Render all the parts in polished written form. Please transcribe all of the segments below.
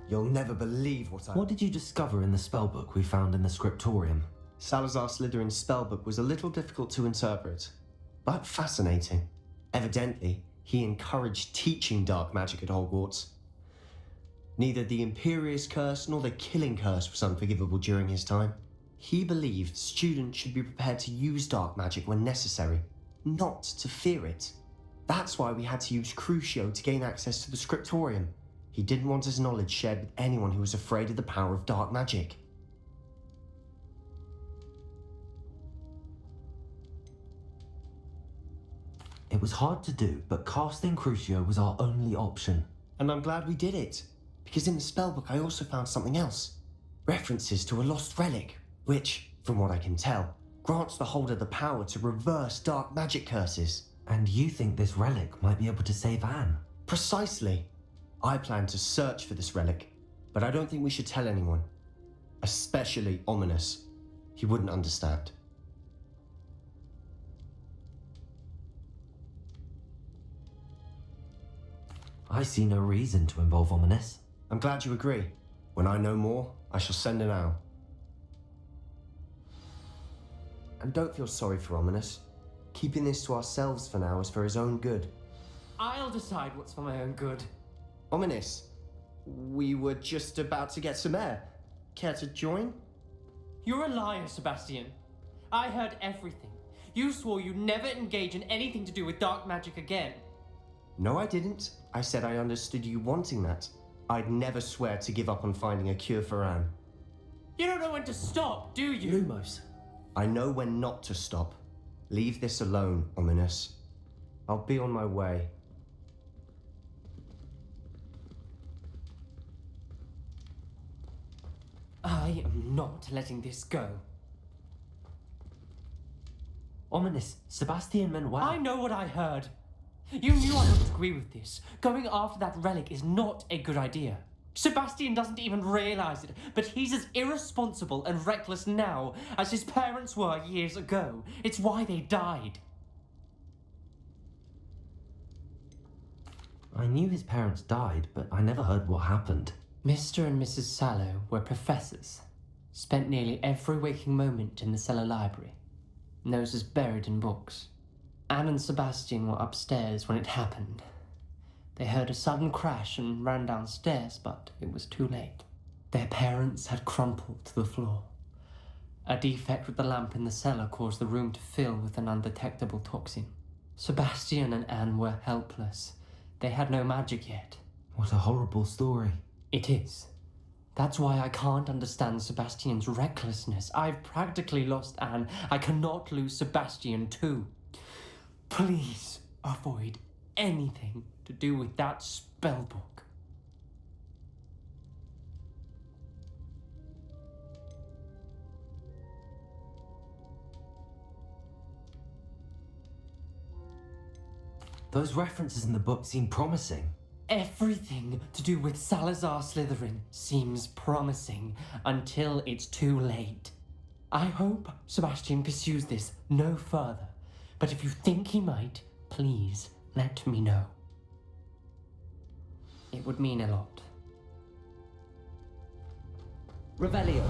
You'll never believe What did you discover in the spellbook we found in the scriptorium? Salazar Slytherin's spellbook was a little difficult to interpret, but fascinating. Evidently, he encouraged teaching dark magic at Hogwarts. Neither the Imperious Curse nor the Killing Curse was unforgivable during his time. He believed students should be prepared to use dark magic when necessary, not to fear it. That's why we had to use Crucio to gain access to the scriptorium. He didn't want his knowledge shared with anyone who was afraid of the power of dark magic. It was hard to do, but casting Crucio was our only option. And I'm glad we did it, because in the spellbook I also found something else. References to a lost relic, which, from what I can tell, grants the holder the power to reverse dark magic curses. And you think this relic might be able to save Anne? Precisely. I plan to search for this relic, but I don't think we should tell anyone. Especially Ominous. He wouldn't understand. I see no reason to involve Ominous. I'm glad you agree. When I know more, I shall send an owl. And don't feel sorry for Ominous. Keeping this to ourselves for now is for his own good. I'll decide what's for my own good. Ominous, we were just about to get some air. Care to join? You're a liar, Sebastian. I heard everything. You swore you'd never engage in anything to do with dark magic again. No, I didn't. I said I understood you wanting that. I'd never swear to give up on finding a cure for Anne. You don't know when to stop, do you? Lumos. I know when not to stop. Leave this alone, Ominous. I'll be on my way. I am not letting this go. Ominous, Sebastian meant well. I know what I heard. You knew I would agree with this. Going after that relic is not a good idea. Sebastian doesn't even realize it, but he's as irresponsible and reckless now as his parents were years ago. It's why they died. I knew his parents died, but I never heard what happened. Mr. and Mrs. Sallow were professors. Spent nearly every waking moment in the cellar library. Noses buried in books. Anne and Sebastian were upstairs when it happened. They heard a sudden crash and ran downstairs, but it was too late. Their parents had crumpled to the floor. A defect with the lamp in the cellar caused the room to fill with an undetectable toxin. Sebastian and Anne were helpless. They had no magic yet. What a horrible story. It is. That's why I can't understand Sebastian's recklessness. I've practically lost Anne. I cannot lose Sebastian too. Please avoid anything to do with that spellbook. Those references in the book seem promising. Everything to do with Salazar Slytherin seems promising until it's too late. I hope Sebastian pursues this no further, but if you think he might, please let me know. It would mean a lot. Revelio.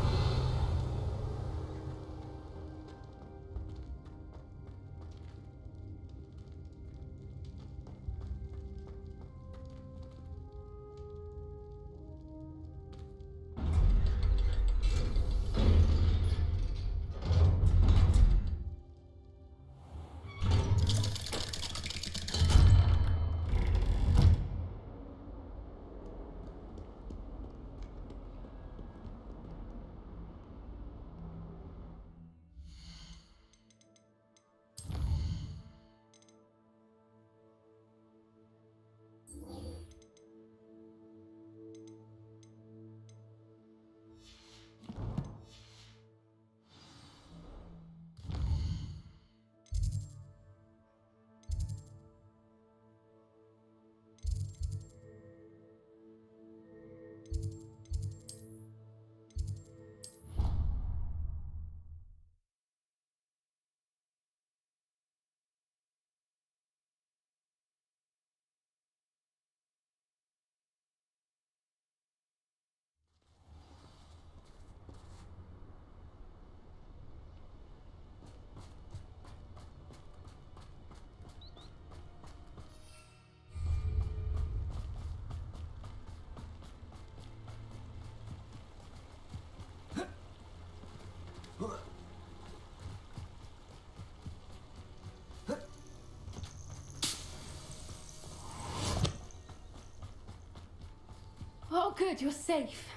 Oh, good, you're safe.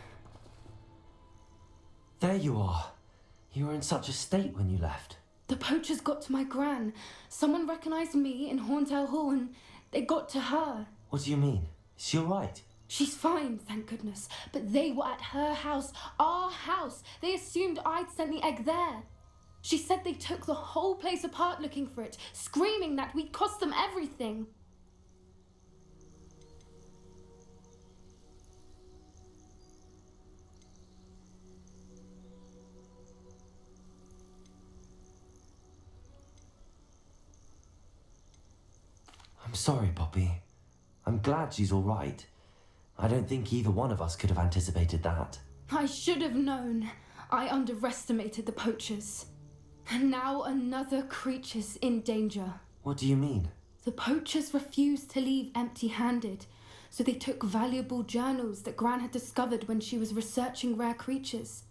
There you are. You were in such a state when you left. The poachers got to my gran. Someone recognised me in Horntail Hall and they got to her. What do you mean? Is she alright? She's fine, thank goodness. But they were at her house, our house. They assumed I'd sent the egg there. She said they took the whole place apart looking for it, screaming that we'd cost them everything. I'm sorry, Poppy. I'm glad she's alright. I don't think either one of us could have anticipated that. I should have known. I underestimated the poachers. And now another creature's in danger. What do you mean? The poachers refused to leave empty-handed, so they took valuable journals that Gran had discovered when she was researching rare creatures.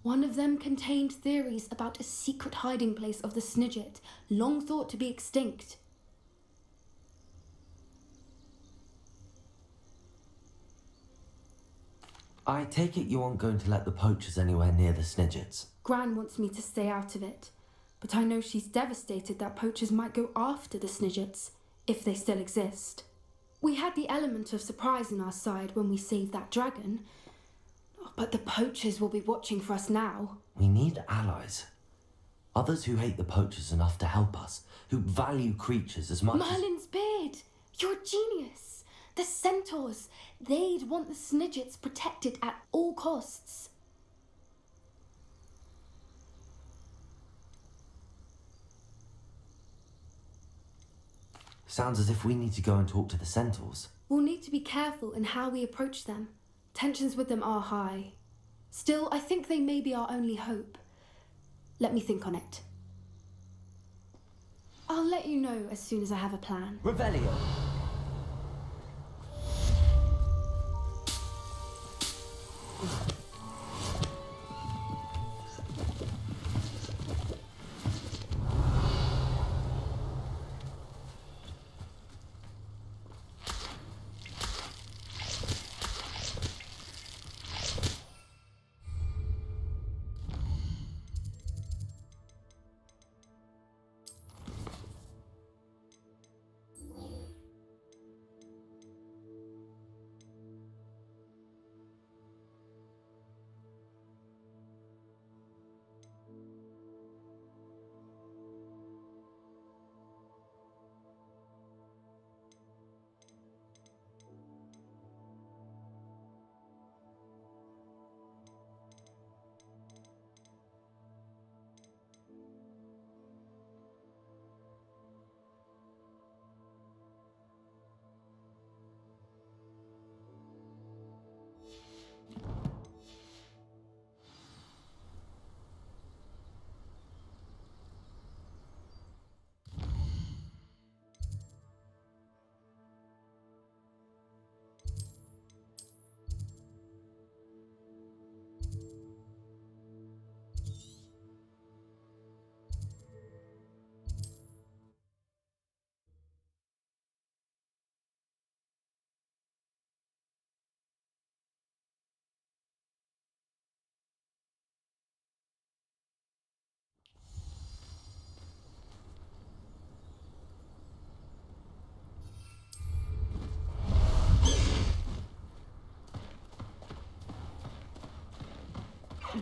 One of them contained theories about a secret hiding place of the Snidget, long thought to be extinct. I take it you aren't going to let the poachers anywhere near the Snidgets. Gran wants me to stay out of it, but I know she's devastated that poachers might go after the Snidgets, if they still exist. We had the element of surprise on our side when we saved that dragon, but the poachers will be watching for us now. We need allies. Others who hate the poachers enough to help us, who value creatures as much as... Merlin's beard! You're a genius! The centaurs! They'd want the Snidgets protected at all costs. Sounds as if we need to go and talk to the centaurs. We'll need to be careful in how we approach them. Tensions with them are high. Still, I think they may be our only hope. Let me think on it. I'll let you know as soon as I have a plan. Revelio!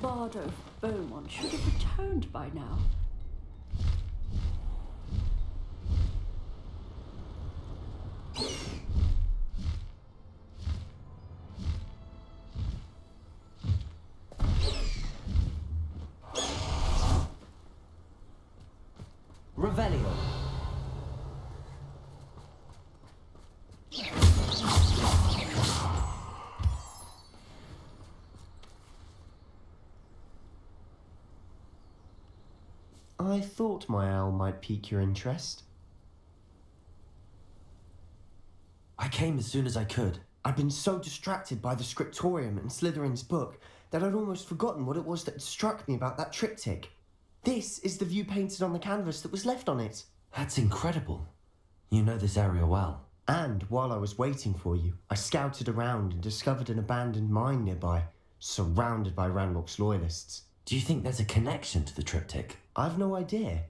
Bardo Beaumont should have returned by now. Revelio! I thought my owl might pique your interest. I came as soon as I could. I'd been so distracted by the scriptorium and Slytherin's book that I'd almost forgotten what it was that struck me about that triptych. This is the view painted on the canvas that was left on it. That's incredible. You know this area well. And while I was waiting for you, I scouted around and discovered an abandoned mine nearby, surrounded by Ranrock's loyalists. Do you think there's a connection to the triptych? I've no idea,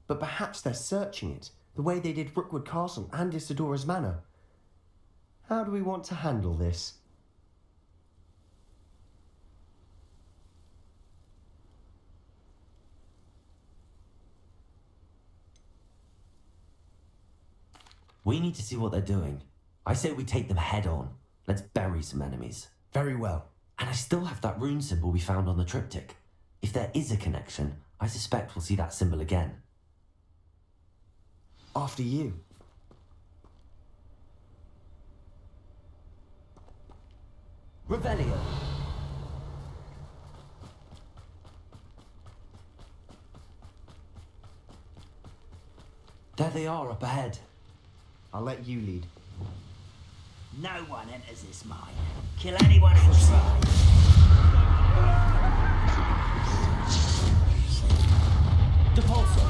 but perhaps they're searching it, the way they did Rookwood Castle and Isidora's Manor. How do we want to handle this? We need to see what they're doing. I say we take them head on. Let's bury some enemies. Very well. And I still have that rune symbol we found on the triptych. If there is a connection, I suspect we'll see that symbol again. After you. Revelio. There they are up ahead. I'll let you lead. No one enters this mine. Kill anyone who tries. Depulso.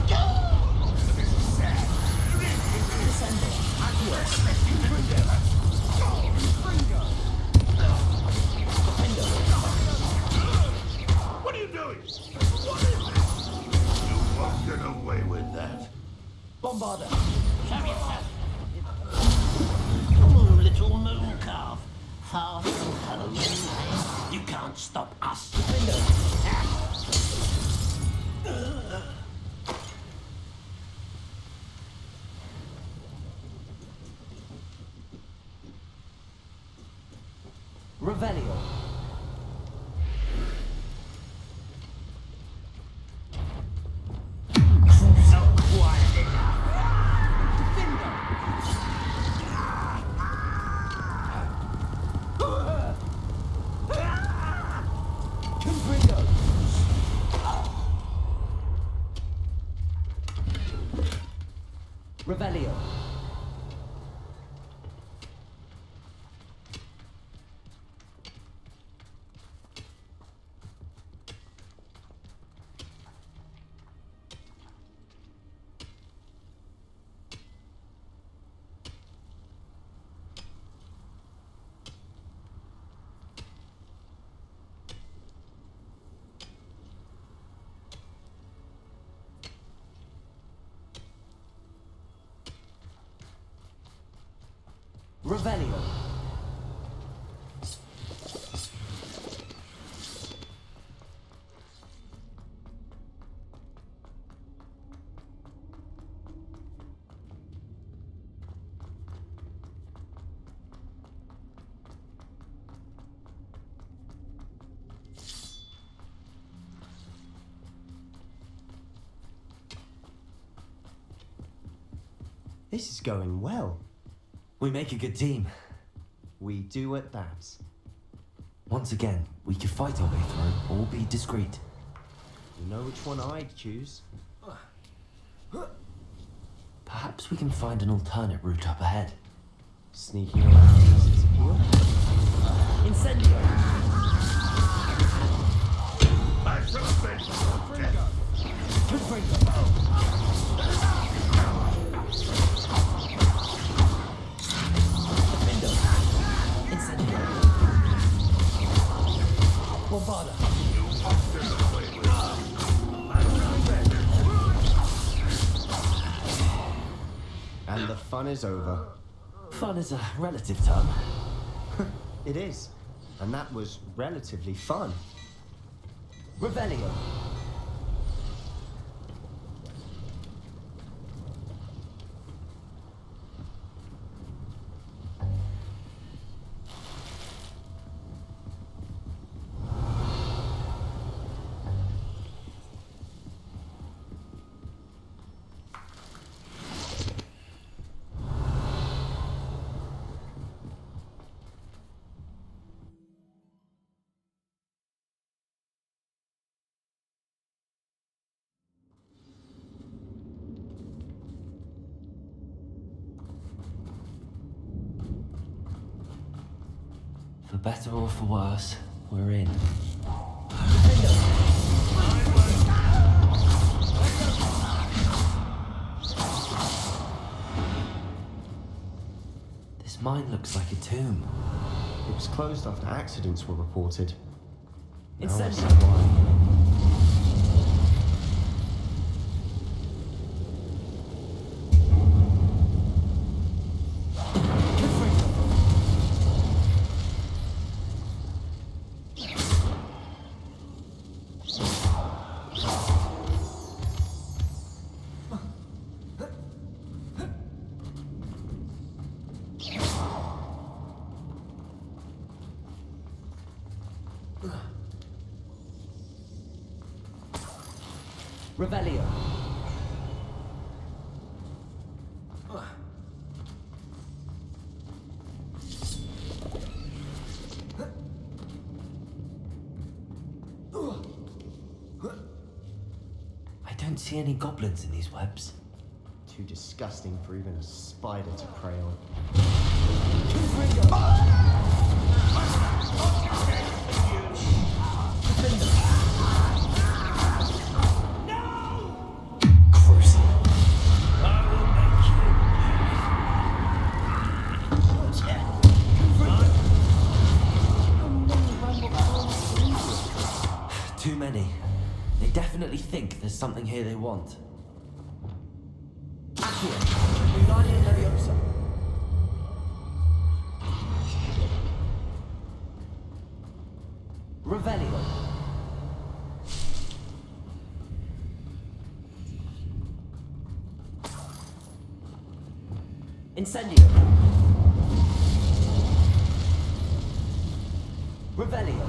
Descending. What are you doing? What is this? You won't get away with that. Bombarda. Show yourself. Ooh, little moon calf. Far from home. You can't stop us. Revelio. Not quiet enough. Revelio. Revelio. This is going well. We make a good team. We do at that. Once again, we could fight our way through or be discreet. You know which one I'd choose? Perhaps we can find an alternate route up ahead. Sneaking around has its appeal. Incendio! I shall avenge your death. Bombarda! And the fun is over. Fun is a relative term. It is. And that was relatively fun. Revelio. For better or for worse, we're in. This mine looks like a tomb. It was closed after accidents were reported. Now I Incendio! see why. Revelio. I don't see any goblins in these webs. Too disgusting for even a spider to prey on. Too many. They definitely think there's something here they want. Accio. Wingardium Leviosa. Revelio. Incendio. Revelio.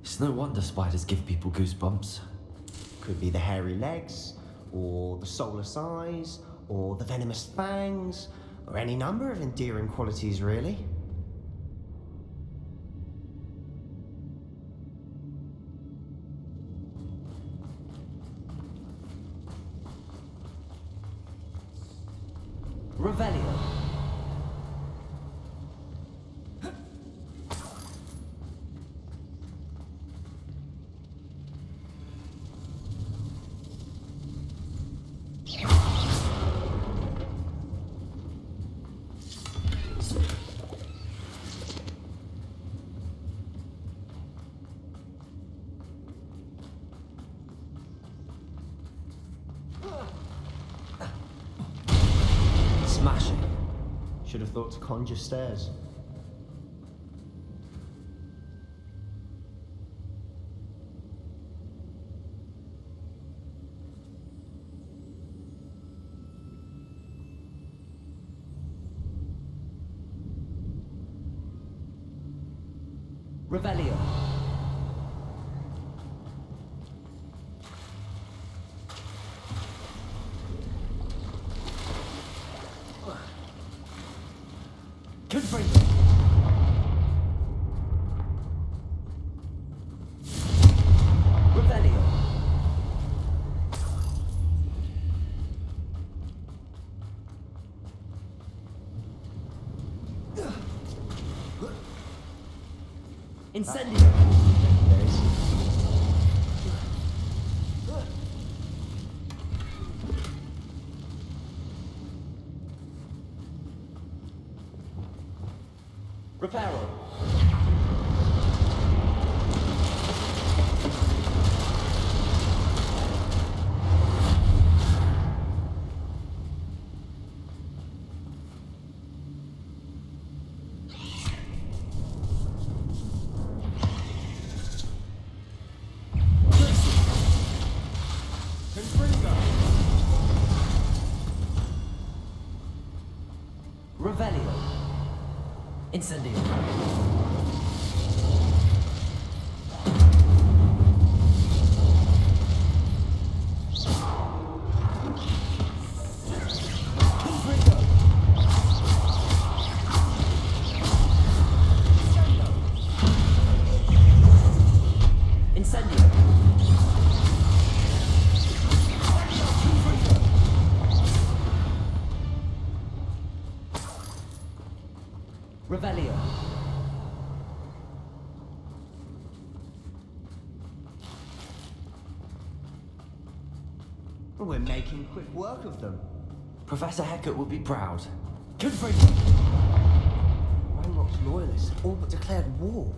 It's no wonder spiders give people goosebumps. Could be the hairy legs, or the soulless eyes, or the venomous fangs, or any number of endearing qualities, really. Revelio. Smashing. Should have thought to conjure stairs. Revelio. Confringo. Revelio. Incendio. Reparo. Revelio. Incendio. Incendio. We're making quick work of them. Professor Hecat would be proud. Ranrock's loyalists all but declared war.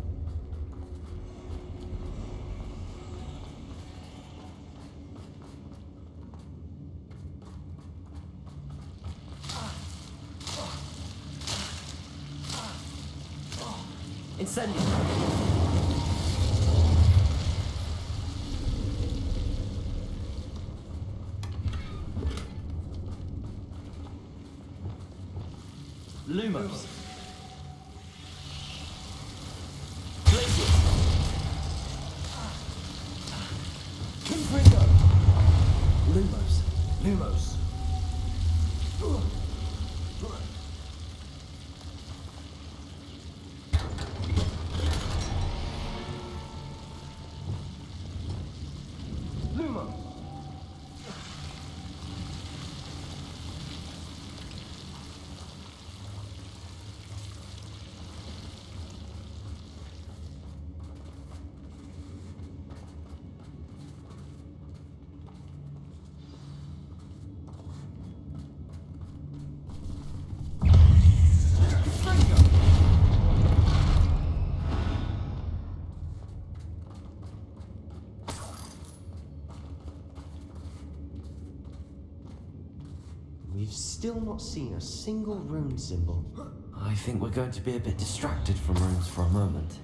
Incendio! Lumos! Blazes! Confringo! Lumos! Lumos! Lumo! We've still not seen a single rune symbol. I think we're going to be a bit distracted from runes for a moment.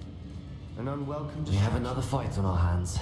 An unwelcome We have another fight on our hands.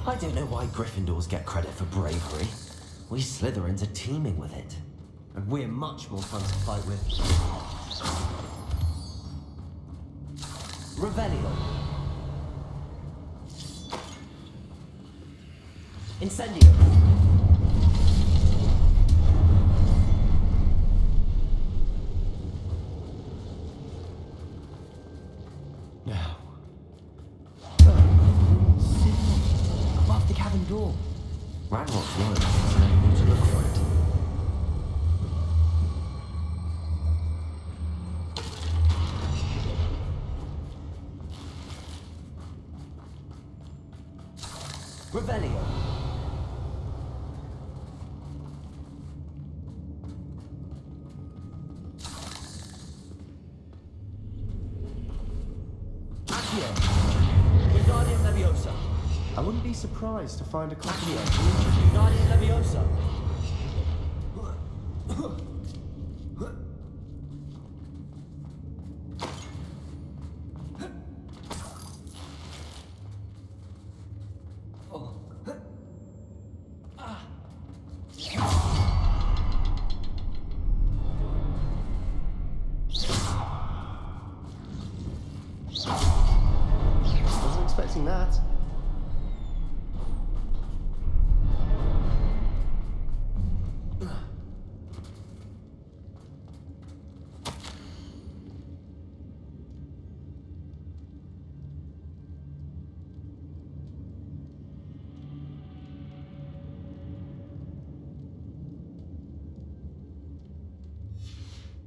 I don't know why Gryffindors get credit for bravery. We Slytherins are teeming with it. And we're much more fun to fight with. Revelio. Incendio. Now. Above the cabin door. Ranrock's right, so I need to look for it. Revelio. Accio. Wingardium Leviosa. I wouldn't be surprised to find a copy of Wingardium Leviosa. Wasn't expecting that.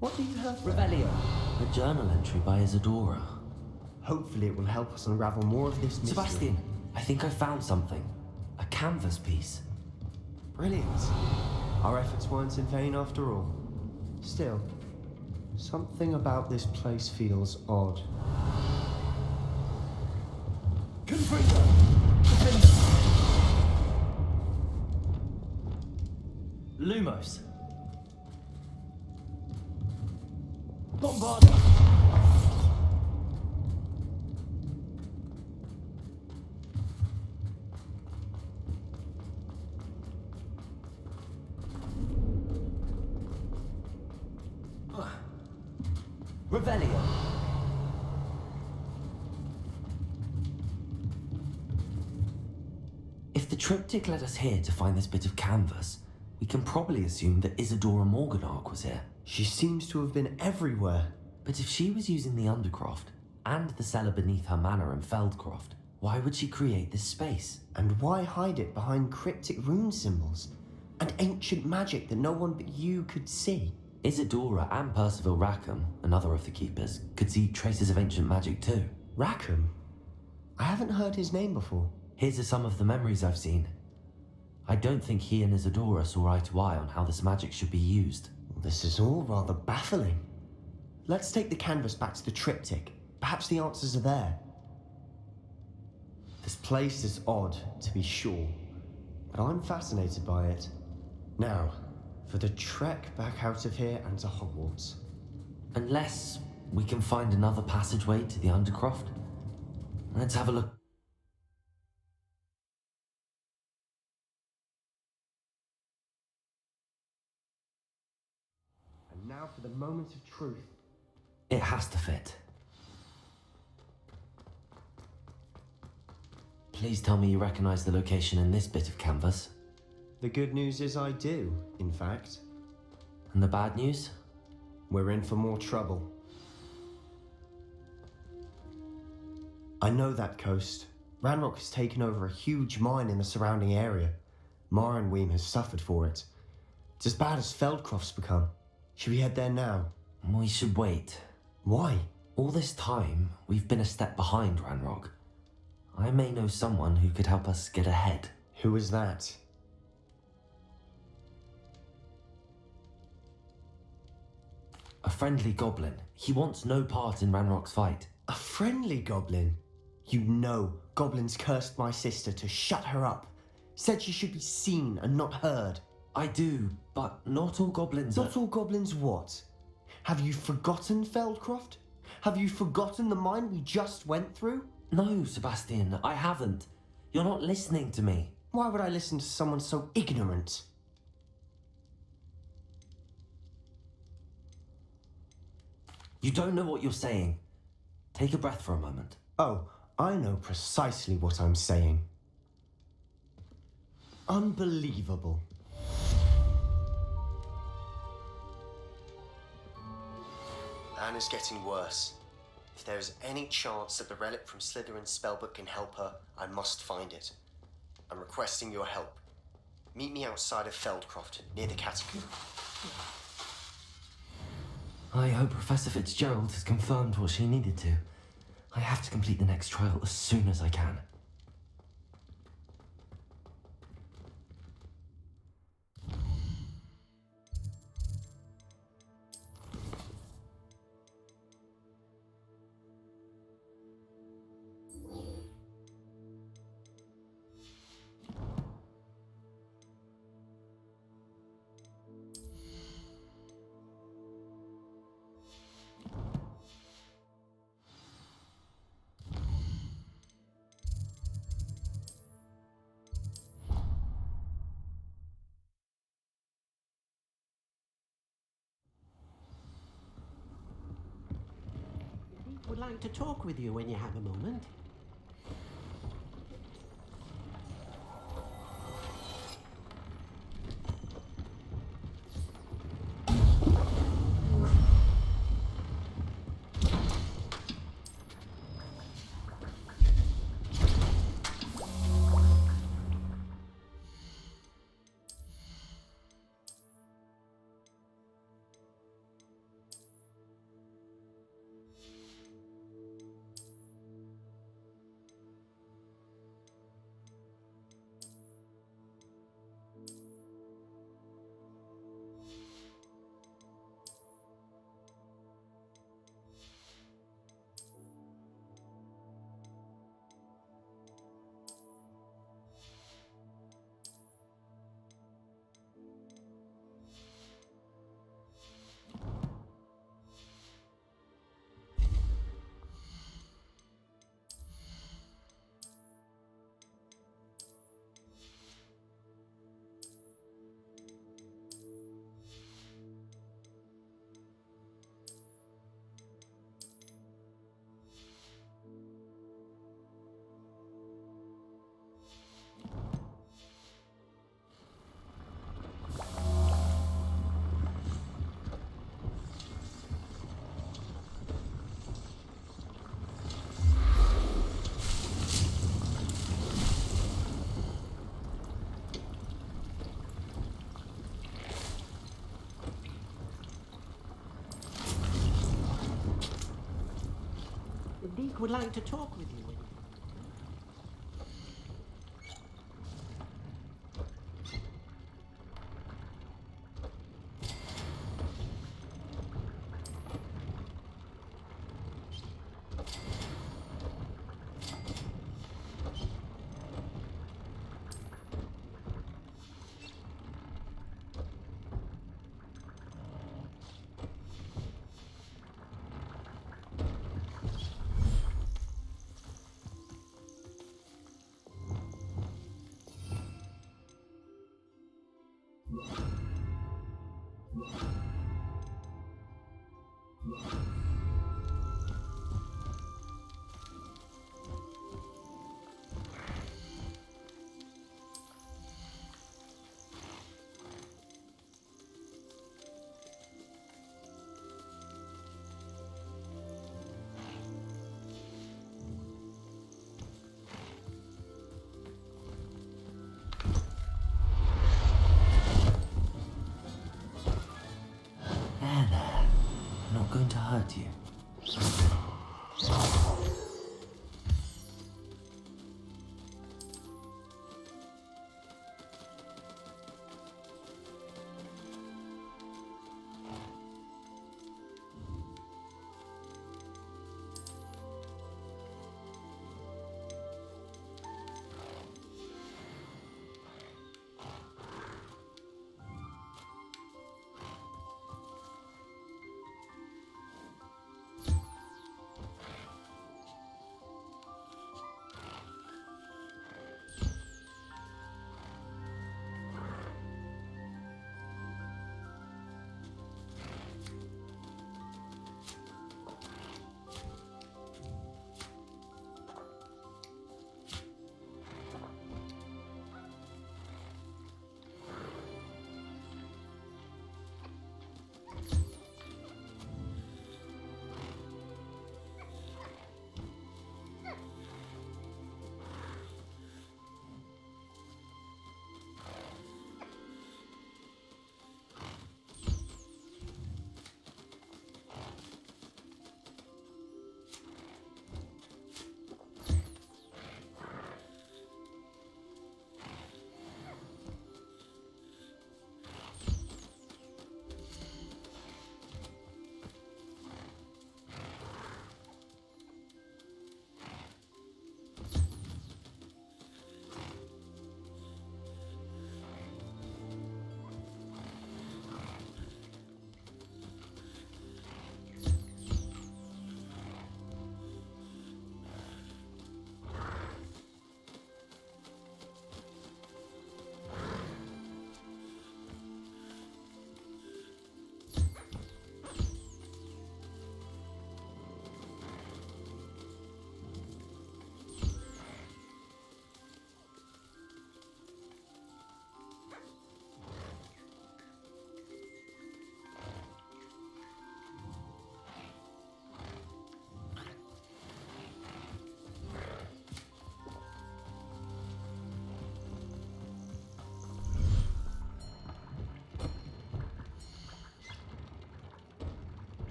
What do you have there? Revelio. A journal entry by Isadora. Hopefully it will help us unravel more of this mystery. Sebastian, I think I found something. canvas piece. Brilliant. Our efforts weren't in vain after all. Still, something about this place feels odd. Confringo! Lumos. Bombarda! Revelio. If the triptych led us here to find this bit of canvas, we can probably assume that Isadora Morganark was here. She seems to have been everywhere. But if she was using the Undercroft and the cellar beneath her manor in Feldcroft, why would she create this space? And why hide it behind cryptic rune symbols and ancient magic that no one but you could see? Isadora and Percival Rackham, another of the keepers, could see traces of ancient magic too. Rackham? I haven't heard his name before. His are some of the memories I've seen. I don't think he and Isadora saw eye to eye on how this magic should be used. This is all rather baffling. Let's take the canvas back to the triptych. Perhaps the answers are there. This place is odd, to be sure, but I'm fascinated by it. Now, for the trek back out of here and to Hogwarts. Unless we can find another passageway to the Undercroft. Let's have a look. And now for the moment of truth. It has to fit. Please tell me you recognize the location in this bit of canvas. The good news is I do, in fact. And the bad news? We're in for more trouble. I know that coast. Ranrock has taken over a huge mine in the surrounding area. Marenweem has suffered for it. It's as bad as Feldcroft's become. Should we head there now? We should wait. Why? All this time, we've been a step behind Ranrock. I may know someone who could help us get ahead. Who is that? A friendly goblin. He wants no part in Ranrock's fight. A friendly goblin? You know goblins cursed my sister to shut her up. Said she should be seen and not heard. I do, but not all goblins Not all goblins what? Have you forgotten Feldcroft? Have you forgotten the mine we just went through? No, Sebastian, I haven't. You're not listening to me. Why would I listen to someone so ignorant? You don't know what you're saying. Take a breath for a moment. Oh, I know precisely what I'm saying. Unbelievable. Anna's getting worse. If there is any chance that the relic from Slytherin's spellbook can help her, I must find it. I'm requesting your help. Meet me outside of Feldcroft, near the catacomb. I hope Professor Fitzgerald has confirmed what she needed to. I have to complete the next trial as soon as I can. Would like to talk with you when you have a moment. Deek would like to talk with you. Not going to hurt you.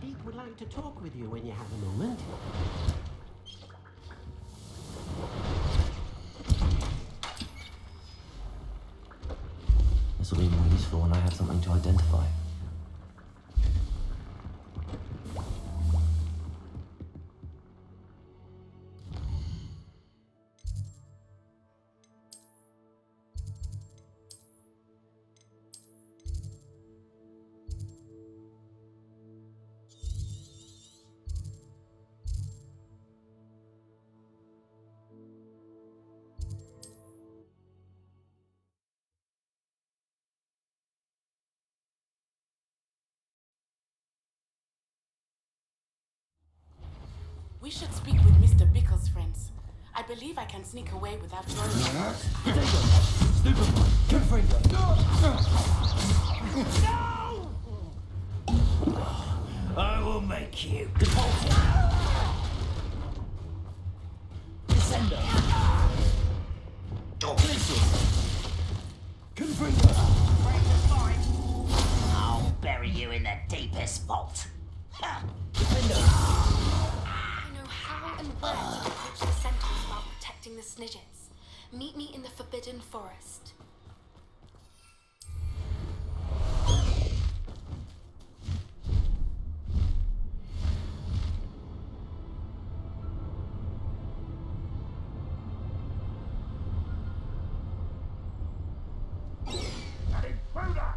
Deek would like to talk with you when you have a moment. This will be more useful when I have something to identify. We should speak with Mr. Bickle's friends. I believe I can sneak away without joining. Stupid one! Confringo! No! I will make you. Descendo! Confringo! I'll bury you in the deepest vault. Ha! I know how and where to approach the sentence while protecting the Snidgets. Meet me in the Forbidden Forest. Intruder!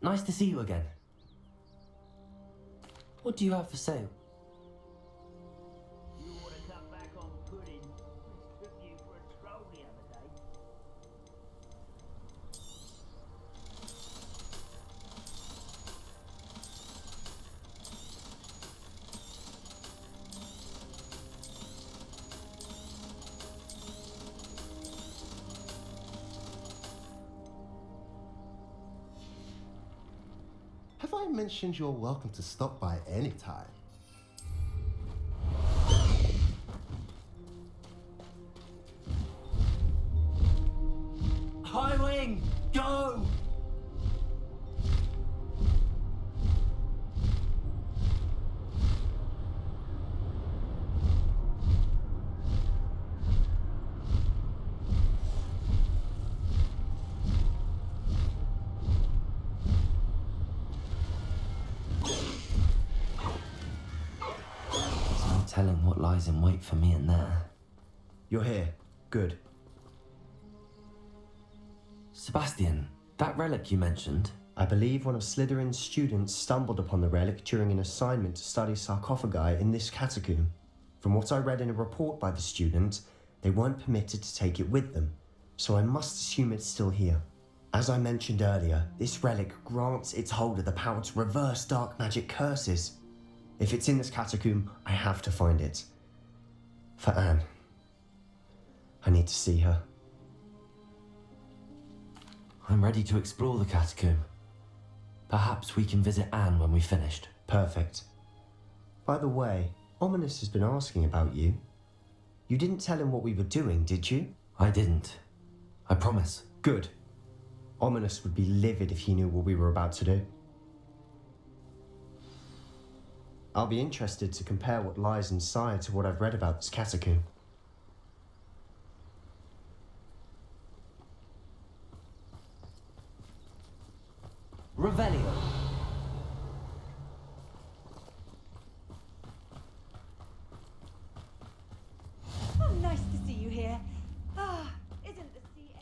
Nice to see you again. What do you have for sale? You want to cut back on pudding? Took you for a stroll the other day. Have I mentioned you're welcome to stop by any time? High Wing! Go! There's no telling what lies in wait for me in there. You're here. Good. Sebastian, that relic you mentioned, I believe one of Slytherin's students stumbled upon the relic during an assignment to study sarcophagi in this catacomb. From what I read in a report by the student, they weren't permitted to take it with them, so I must assume it's still here. As I mentioned earlier, this relic grants its holder the power to reverse dark magic curses. If it's in this catacomb, I have to find it. For Anne. I need to see her. I'm ready to explore the catacomb. Perhaps we can visit Anne when we've finished. Perfect. By the way, Ominous has been asking about you. You didn't tell him what we were doing, did you? I didn't. I promise. Good. Ominous would be livid if he knew what we were about to do. I'll be interested to compare what lies inside to what I've read about this catacomb. Revelio. Oh, nice to see you here. Ah, isn't the sea air?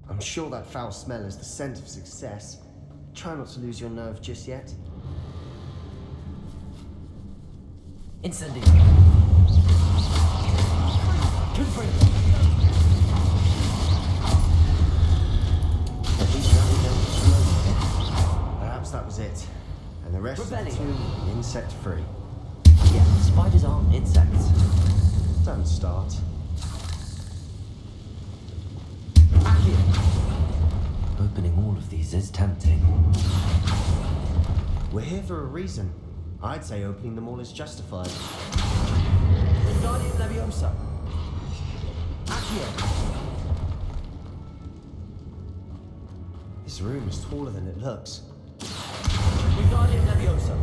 I'm sure that foul smell is the scent of success. Try not to lose your nerve just yet. Incendio. Perhaps that was it. And the rest of the Rebellion. tomb insect-free. Yeah, spiders aren't insects. Don't start. Opening all of these is tempting. We're here for a reason. I'd say opening them all is justified. Wingardium Leviosa. Accio. This room is taller than it looks. Wingardium Leviosa.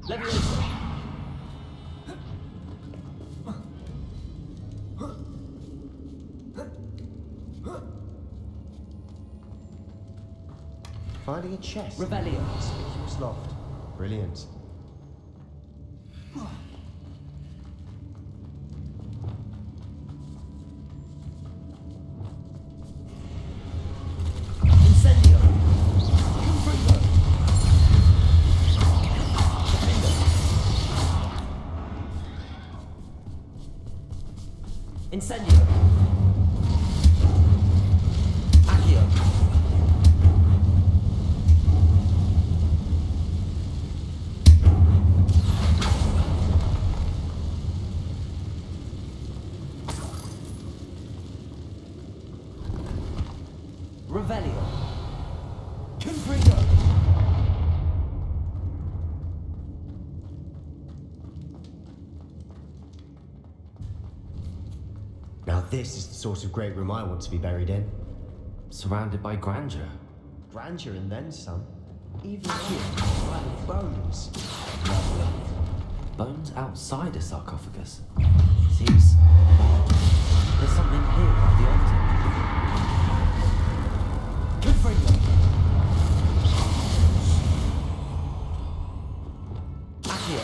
Leviosa. Finding a chest. Revelio. Conspicuous loft. Brilliant. Incendio. Incendio. Accio. Revelio. Confringo. Now this is the sort of great room I want to be buried in. Surrounded by grandeur. Grandeur and then some. Even here, like bones. Lovely. Bones outside a sarcophagus. Seems there's something here by the altar. Confringo. Accio.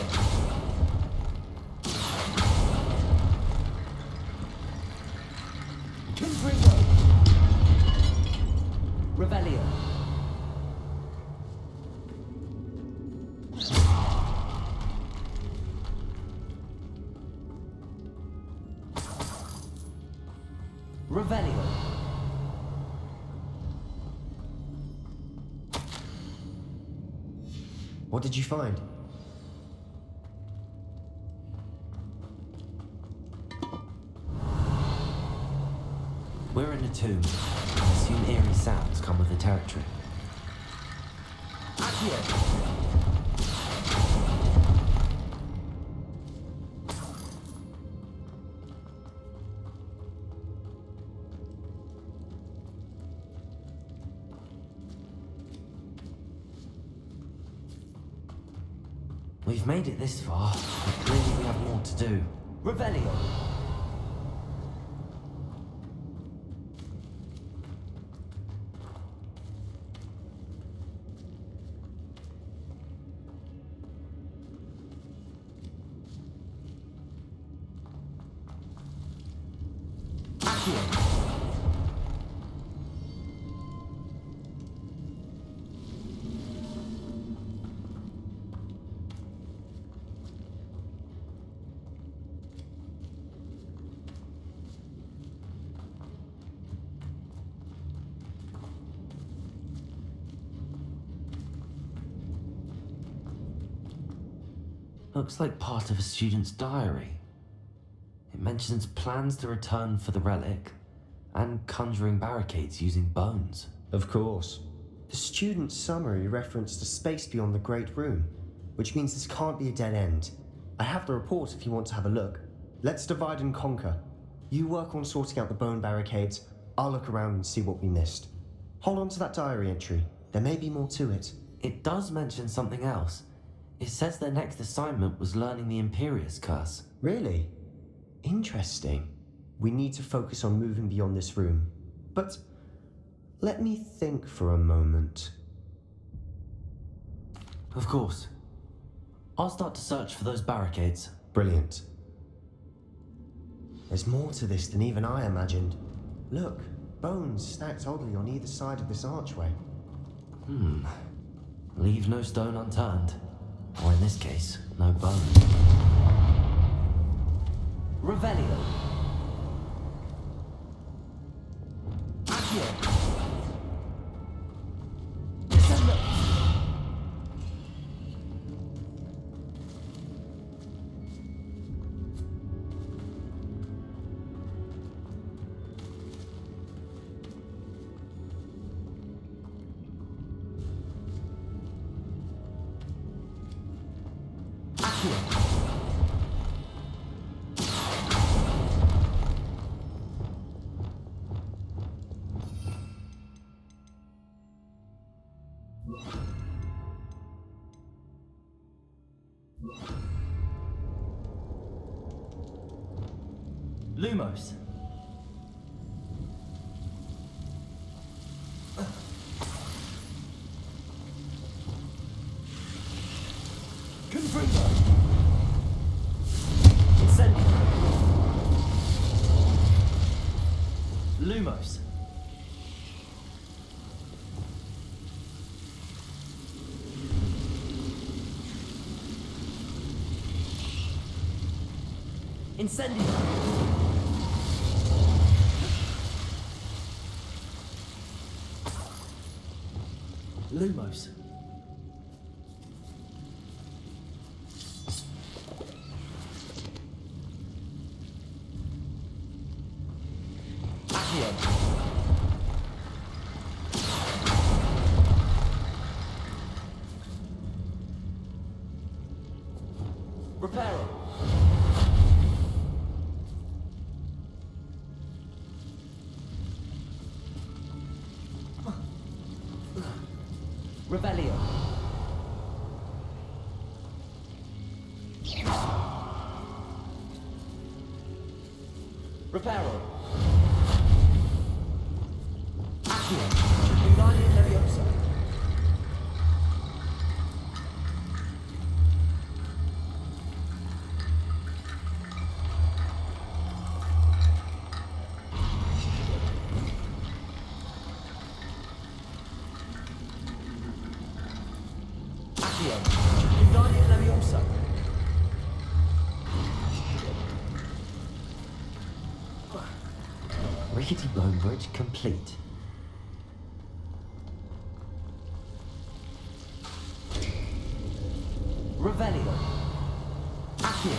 Confringo. Revelio. Revelio. What did you find? We're in a tomb. I assume eerie sounds come with the territory. Accio. We've made it this far, but clearly we have more to do. Revelio. Accio. Looks like part of a student's diary. It mentions plans to return for the relic and conjuring barricades using bones. Of course. The student's summary referenced a space beyond the Great Room, which means this can't be a dead end. I have the report if you want to have a look. Let's divide and conquer. You work on sorting out the bone barricades, I'll look around and see what we missed. Hold on to that diary entry. There may be more to it. It does mention something else. It says their next assignment was learning the Imperious Curse. Really? Interesting. We need to focus on moving beyond this room. But let me think for a moment. Of course. I'll start to search for those barricades. Brilliant. There's more to this than even I imagined. Look, bones stacked oddly on either side of this archway. Leave no stone unturned. Or in this case, no bone. Revelio. Accio. Descendo. Lumos. Confringo! Incendio! Lumos! Incendio! Lumos! Accio! Reparo! Revelio. Reparo. Accio. Wingardium Leviosa. Accio. Wingardium Leviosa. Rickety Bone Bridge complete. Revelio. Accio.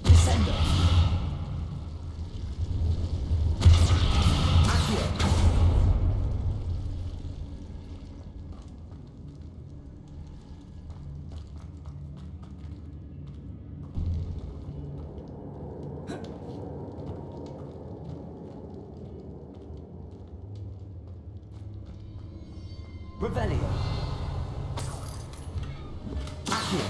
Descendo. Accio. Revelio. Accio.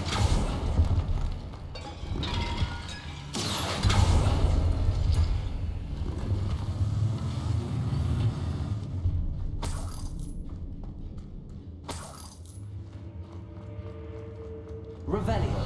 Revelio.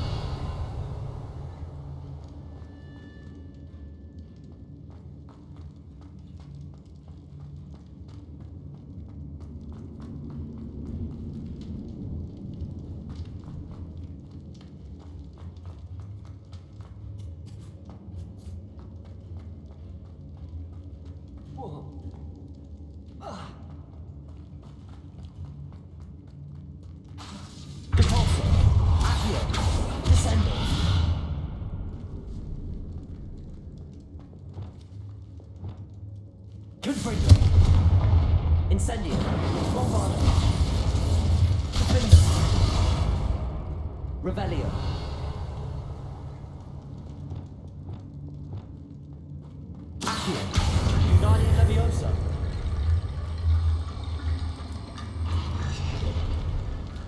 Repulsor. Accio. Descendo. Confringo. Incendio. Bombardo. Confringo. Revelio. Accio. Wingardium Leviosa.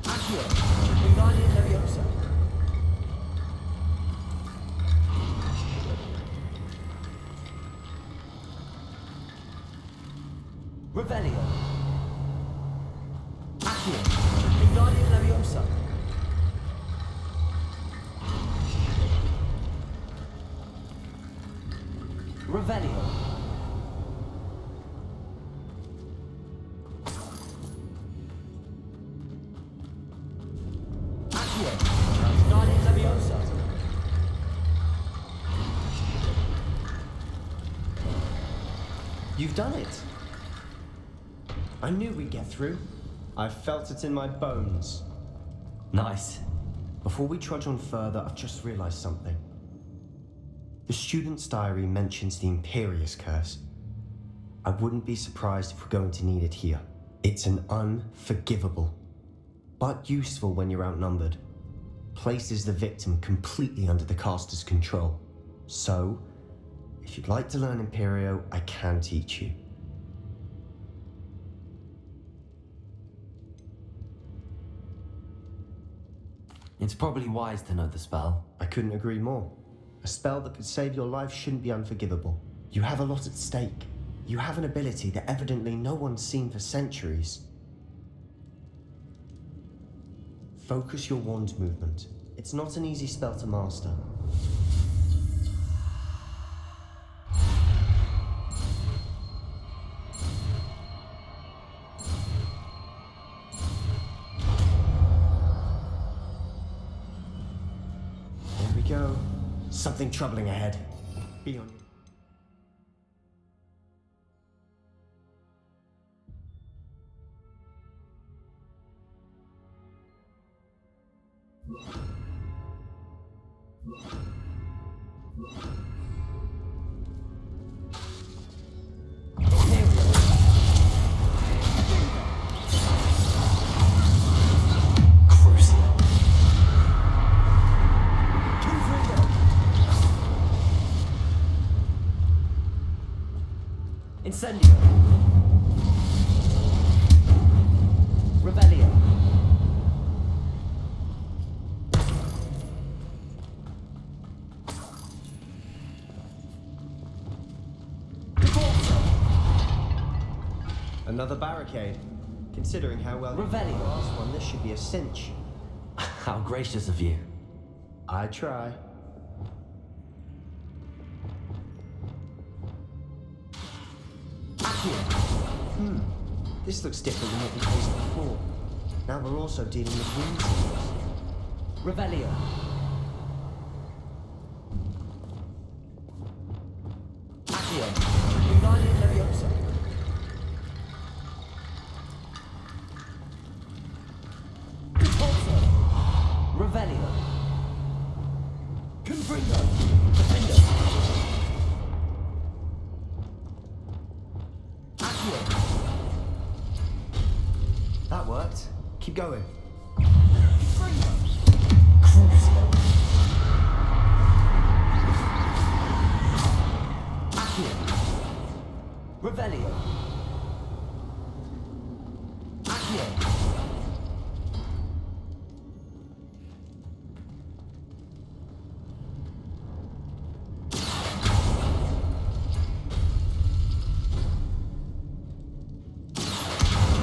Accio. Wingardium Leviosa. Revelio. Accio. Wingardium Leviosa. Revelio. Accio. Wingardium Leviosa. You've done it. I knew we'd get through. I felt it in my bones. Nice. Before we trudge on further, I've just realized something. The student's diary mentions the Imperious Curse. I wouldn't be surprised if we're going to need it here. It's an unforgivable, but useful when you're outnumbered. Places the victim completely under the caster's control. So, if you'd like to learn Imperio, I can teach you. It's probably wise to know the spell. I couldn't agree more. A spell that could save your life shouldn't be unforgivable. You have a lot at stake. You have an ability that evidently no one's seen for centuries. Focus your wand movement. It's not an easy spell to master. There we go. Something troubling ahead. Be on your... Incendio. Revelio. Another barricade. Considering how well you did the last one, this should be a cinch. How gracious of you. I try. This looks different than what we faced before. Now we're also dealing with wind signals. Revelio. Accio. Wingardium Leviosa. Repulso. Revelio. Confringo. Defendo. Accio. That worked. Keep going. Crucio. Accio. Revelio. Accio.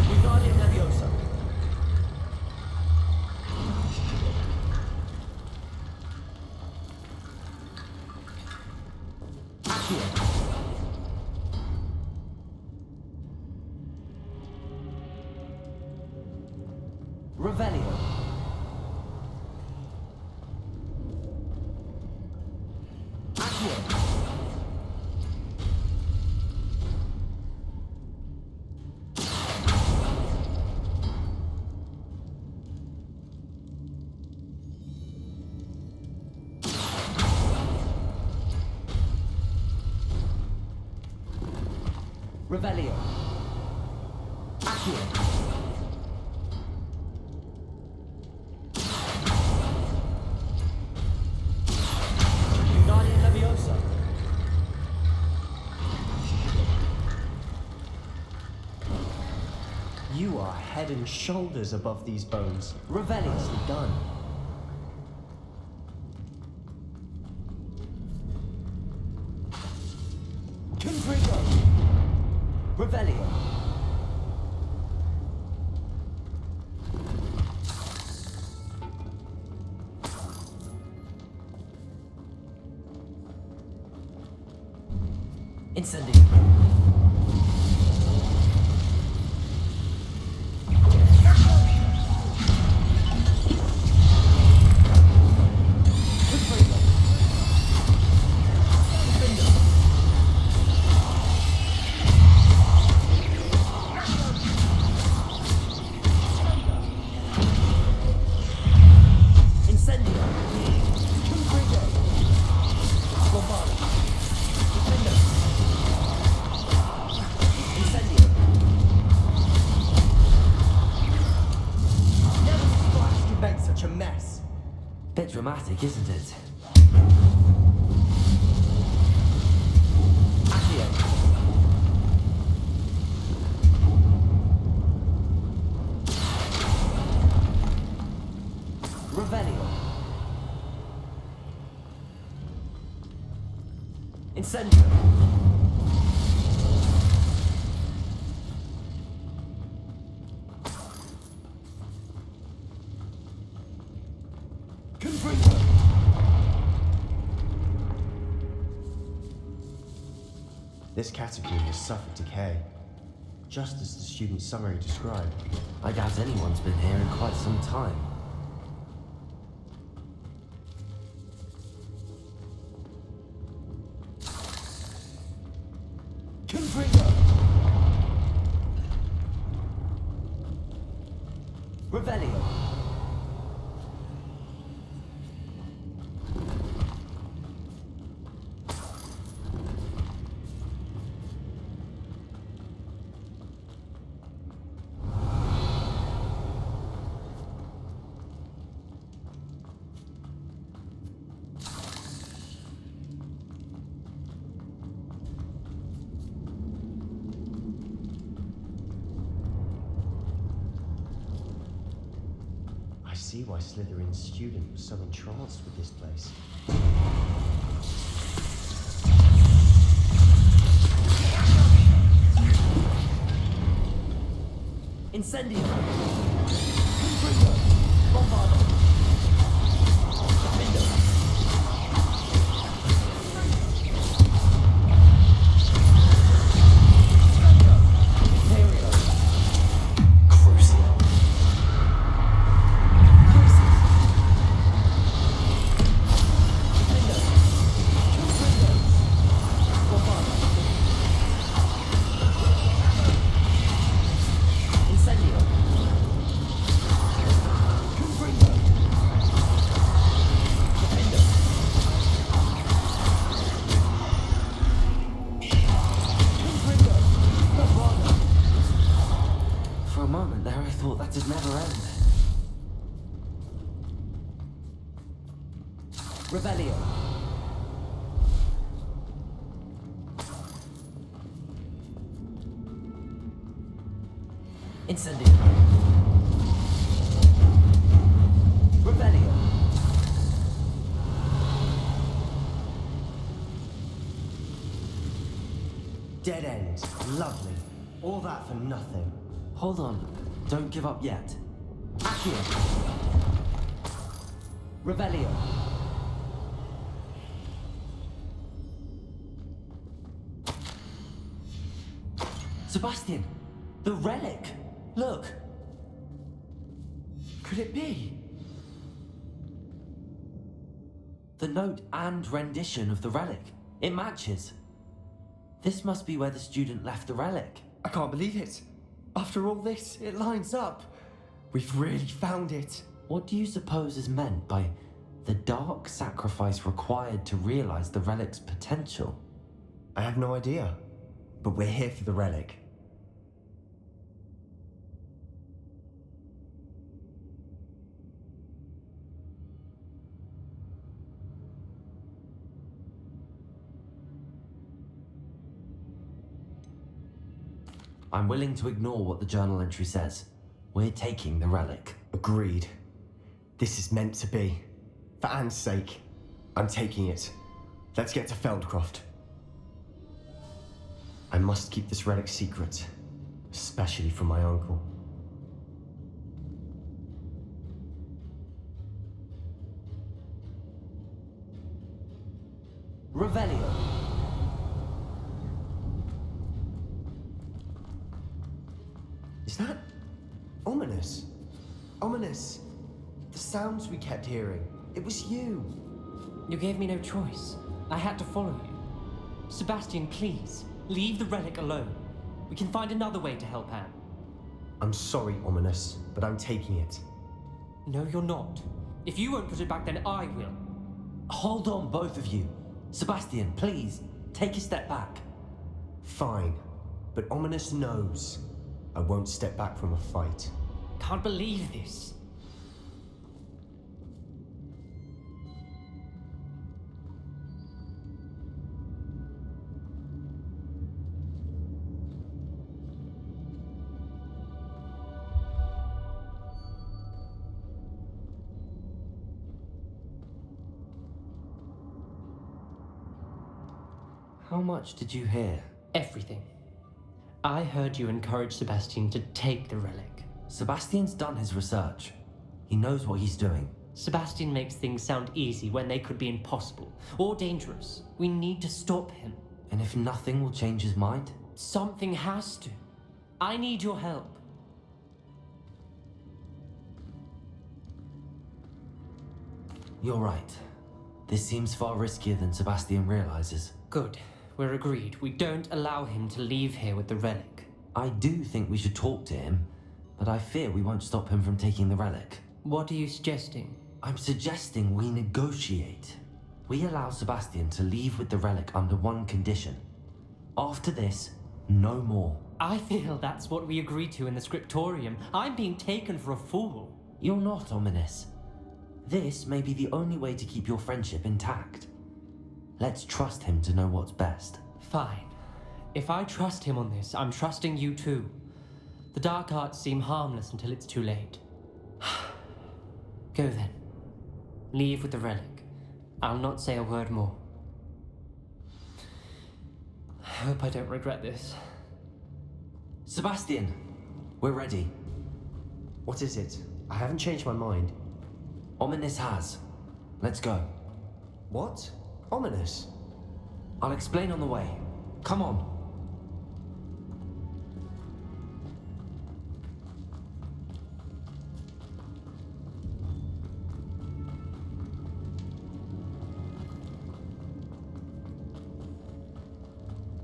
Wingardium Leviosa. Accio. Revelio. Accio. Revelio. Accio. Wingardium Leviosa. You are head and shoulders above these bones. Revelio. Nicely done. Confringo. Revelio. Incendio. Confringo. Defendo. Incendio. Confringo. Lombardo. Defendo. Incendio. Never surprised you make such a mess. Bit dramatic, isn't it? Accio. Revelio. Incendio. This catacomb has suffered decay, just as the student's summary described. I doubt anyone's been here in quite some time. Confringo! Revelio! I see why Slytherin's student was so entranced with this place. Incendio! Confringo! Bombardo! Defendo! Imperio! Crucio! For a moment there, I thought that'd never end. Revelio. Incendio. Revelio. Dead end. Lovely. All that for nothing. Hold on. Don't give up yet. Accio. Revelio. Sebastian! The relic! Look! Could it be? The note and rendition of the relic. It matches. This must be where the student left the relic. I can't believe it. After all this, it lines up. We've really found it. What do you suppose is meant by the dark sacrifice required to realize the relic's potential? I have no idea. But we're here for the relic. I'm willing to ignore what the journal entry says. We're taking the relic. Agreed. This is meant to be. For Anne's sake, I'm taking it. Let's get to Feldcroft. I must keep this relic secret, especially from my uncle. Revelio. Is that ominous? Ominous. The sounds we kept hearing. It was you. You gave me no choice. I had to follow you. Sebastian, please, leave the relic alone. We can find another way to help Anne. I'm sorry, Ominous, but I'm taking it. No, you're not. If you won't put it back, then I will. Hold on, both of you. Sebastian, please, take a step back. Fine, but Ominous knows I won't step back from a fight. Can't believe this. How much did you hear? Everything. I heard you encourage Sebastian to take the relic. Sebastian's done his research. He knows what he's doing. Sebastian makes things sound easy when they could be impossible or dangerous. We need to stop him. And if nothing will change his mind? Something has to. I need your help. You're right. This seems far riskier than Sebastian realizes. Good. We're agreed. We don't allow him to leave here with the relic. I do think we should talk to him, but I fear we won't stop him from taking the relic. What are you suggesting? I'm suggesting we negotiate. We allow Sebastian to leave with the relic under one condition. After this, no more. I feel that's what we agreed to in the scriptorium. I'm being taken for a fool. You're not, Ominous. This may be the only way to keep your friendship intact. Let's trust him to know what's best. Fine. If I trust him on this, I'm trusting you too. The dark arts seem harmless until it's too late. Go then. Leave with the relic. I'll not say a word more. I hope I don't regret this. Sebastian, we're ready. What is it? I haven't changed my mind. Ominous has. Let's go. What? Ominous? I'll explain on the way. Come on.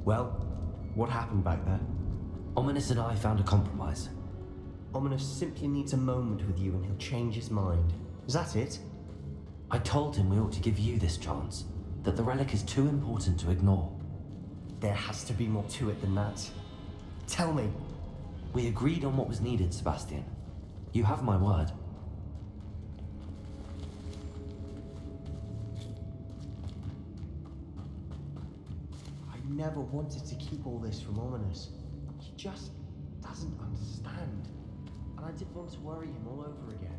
Well, what happened back there? Ominous and I found a compromise. Ominous simply needs a moment with you and he'll change his mind. Is that it? I told him we ought to give you this chance, that the relic is too important to ignore. There has to be more to it than that. Tell me. We agreed on what was needed, Sebastian. You have my word. I never wanted to keep all this from Ominous. He just doesn't understand. And I didn't want to worry him all over again.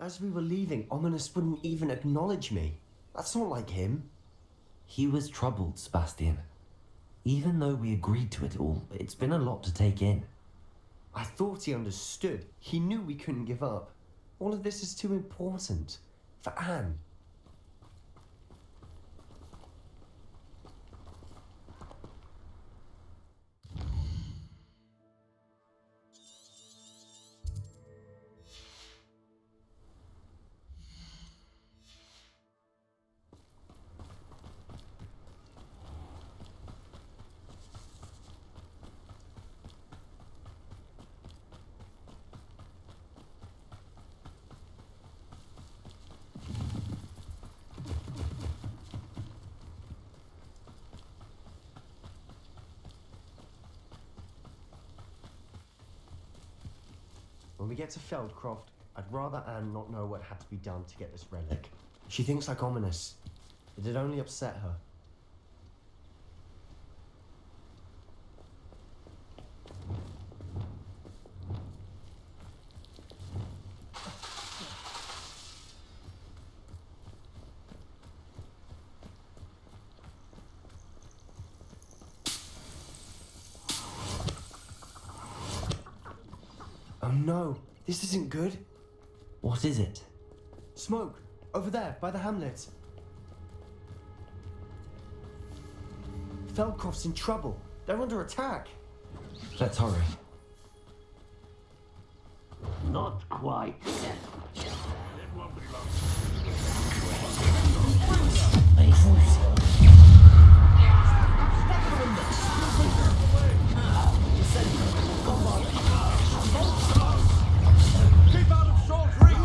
As we were leaving, Ominous wouldn't even acknowledge me. That's not like him. He was troubled, Sebastian. Even though we agreed to it all, it's been a lot to take in. I thought he understood. He knew we couldn't give up. All of this is too important. For Anne. When we get to Feldcroft, I'd rather Anne not know what had to be done to get this relic. She thinks like Ominous. It'd only upset her. Oh no, this isn't good. What is it? Smoke, over there, by the hamlet. Feldcroft's in trouble. They're under attack. Let's hurry. Not quite yet. It won't be long. Keep out of short reach!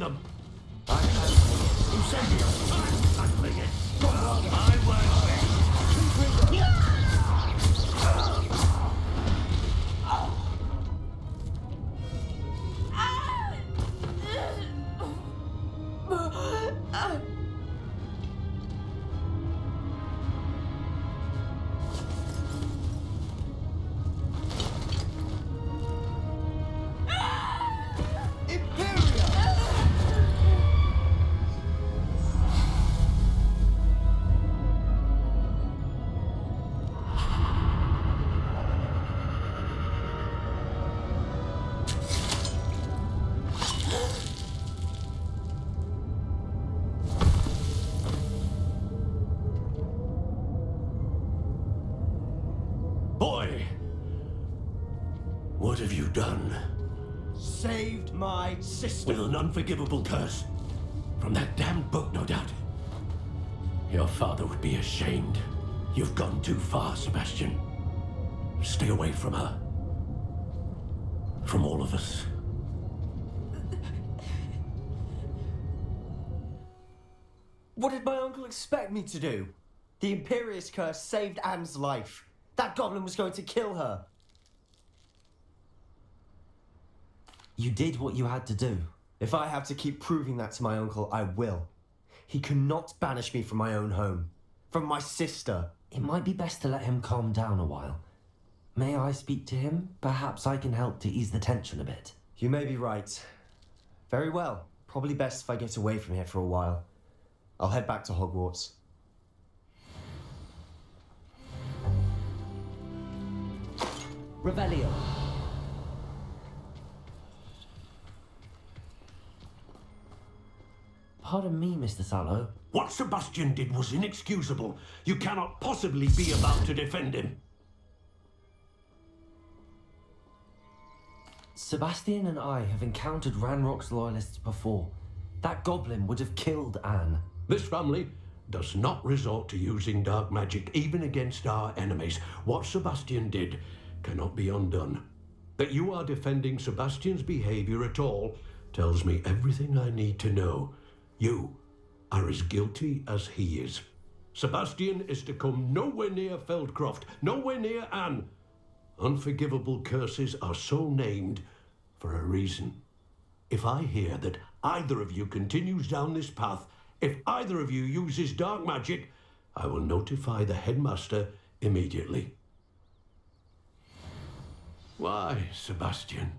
them? I can't see it. Who sent you? I'm handling it. I work. Boy, what have you done? Saved my sister. With an unforgivable curse. From that damned book, no doubt. Your father would be ashamed. You've gone too far, Sebastian. Stay away from her. From all of us. What did my uncle expect me to do? The Imperious curse saved Anne's life. That goblin was going to kill her. You did what you had to do. If I have to keep proving that to my uncle, I will. He cannot banish me from my own home. From my sister. It might be best to let him calm down a while. May I speak to him? Perhaps I can help to ease the tension a bit. You may be right. Very well. Probably best if I get away from here for a while. I'll head back to Hogwarts. Revelio. Pardon me, Mr. Sallow. What Sebastian did was inexcusable. You cannot possibly be about to defend him. Sebastian and I have encountered Ranrock's loyalists before. That goblin would have killed Anne. This family does not resort to using dark magic, even against our enemies. What Sebastian did cannot be undone. That you are defending Sebastian's behavior at all tells me everything I need to know. You are as guilty as he is. Sebastian is to come nowhere near Feldcroft, nowhere near Anne. Unforgivable curses are so named for a reason. If I hear that either of you continues down this path, if either of you uses dark magic, I will notify the headmaster immediately. Why, Sebastian?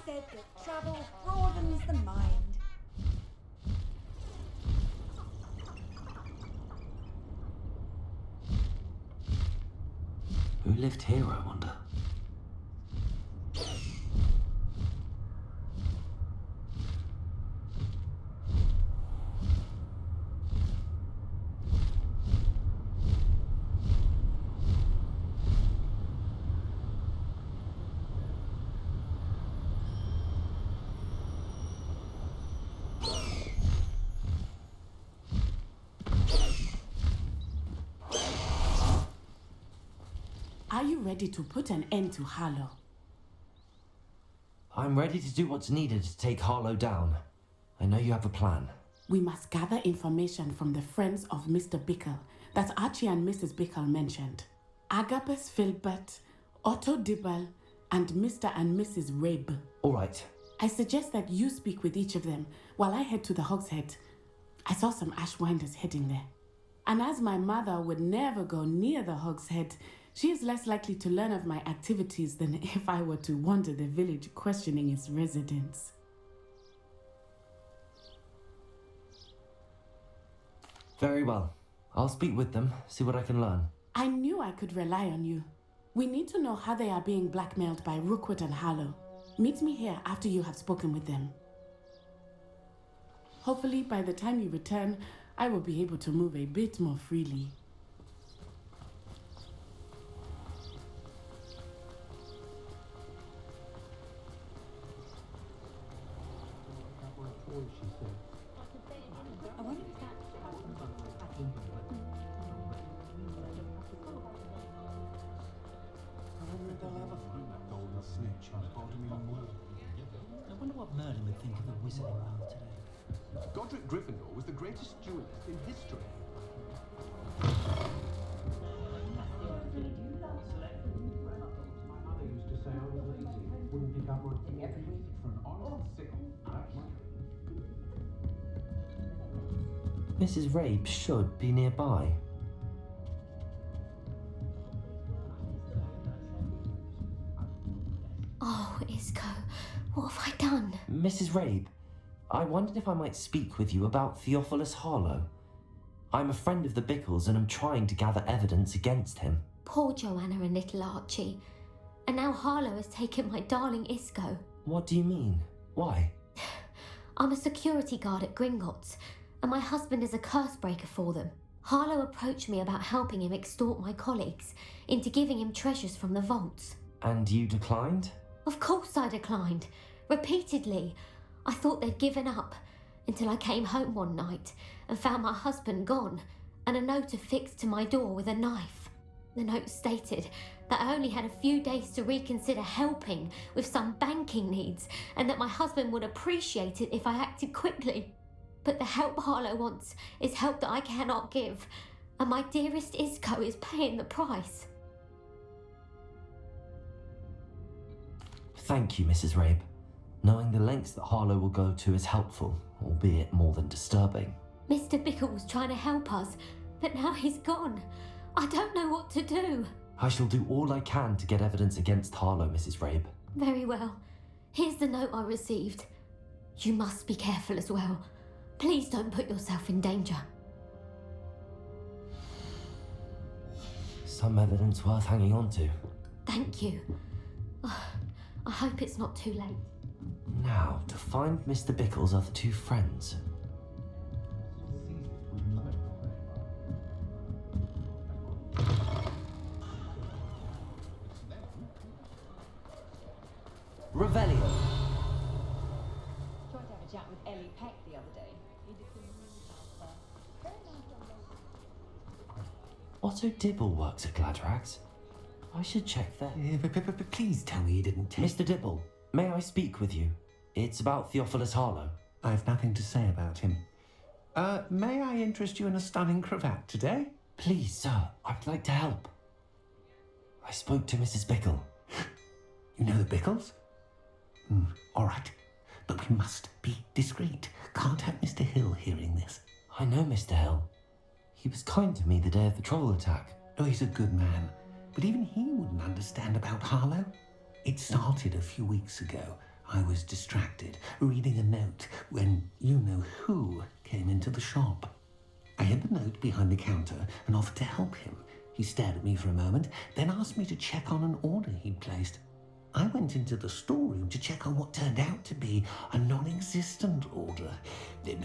said that travel broadens the mind. Who lived here, I wonder? Are you ready to put an end to Harlow? I'm ready to do what's needed to take Harlow down. I know you have a plan. We must gather information from the friends of Mr. Bickle that Archie and Mrs. Bickle mentioned. Agapes Filbert, Otto Dibble, and Mr. and Mrs. Rabe. All right. I suggest that you speak with each of them while I head to the Hogshead. I saw some Ashwinders heading there. And as my mother would never go near the Hogshead, she is less likely to learn of my activities than if I were to wander the village questioning its residents. Very well. I'll speak with them, see what I can learn. I knew I could rely on you. We need to know how they are being blackmailed by Rookwood and Harlow. Meet me here after you have spoken with them. Hopefully, by the time you return, I will be able to move a bit more freely. I wonder what Merlin would think of the Wizarding World today. Godric Gryffindor was the greatest duelist in history. My mother used to say I was lazy. Wouldn't pick up my for an honest sickle. Mrs. Rabe should be nearby. Oh, Isco, what have I done? Mrs. Rabe, I wondered if I might speak with you about Theophilus Harlow. I'm a friend of the Bickles and am trying to gather evidence against him. Poor Joanna and little Archie. And now Harlow has taken my darling Isco. What do you mean? Why? I'm a security guard at Gringotts, and my husband is a curse breaker for them. Harlow approached me about helping him extort my colleagues into giving him treasures from the vaults. And you declined? Of course I declined. Repeatedly. I thought they'd given up, until I came home one night and found my husband gone, and a note affixed to my door with a knife. The note stated that I only had a few days to reconsider helping with some banking needs, and that my husband would appreciate it if I acted quickly. But the help Harlow wants is help that I cannot give, and my dearest Isco is paying the price. Thank you, Mrs. Rabe. Knowing the lengths that Harlow will go to is helpful, albeit more than disturbing. Mr. Bickle was trying to help us, but now he's gone. I don't know what to do. I shall do all I can to get evidence against Harlow, Mrs. Rabe. Very well. Here's the note I received. You must be careful as well. Please don't put yourself in danger. Some evidence worth hanging on to. Thank you. I hope it's not too late. Now, to find Mr. Bickle's other two friends. Revelio. Tried to have a chat with Ellie Peck the other day. Otto Dibble works at Gladrags. I should check there. Please tell me you didn't take... Mr. Dibble, may I speak with you? It's about Theophilus Harlow. I have nothing to say about him. May I interest you in a stunning cravat today? Please, sir, I'd like to help. I spoke to Mrs. Bickle. You know the Bickles? All right. But we must be discreet. Can't have Mr. Hill hearing this. I know Mr. Hill. He was kind to me the day of the troll attack. Oh, he's a good man. But even he wouldn't understand about Harlow. It started a few weeks ago. I was distracted, reading a note, when you-know-who came into the shop. I hid the note behind the counter and offered to help him. He stared at me for a moment, then asked me to check on an order he'd placed. I went into the storeroom to check on what turned out to be a non-existent order.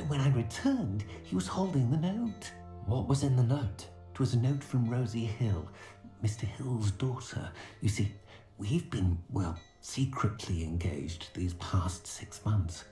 When I returned, he was holding the note. What was in the note? It was a note from Rosie Hill, Mr. Hill's daughter. You see, we've been, secretly engaged these past 6 months.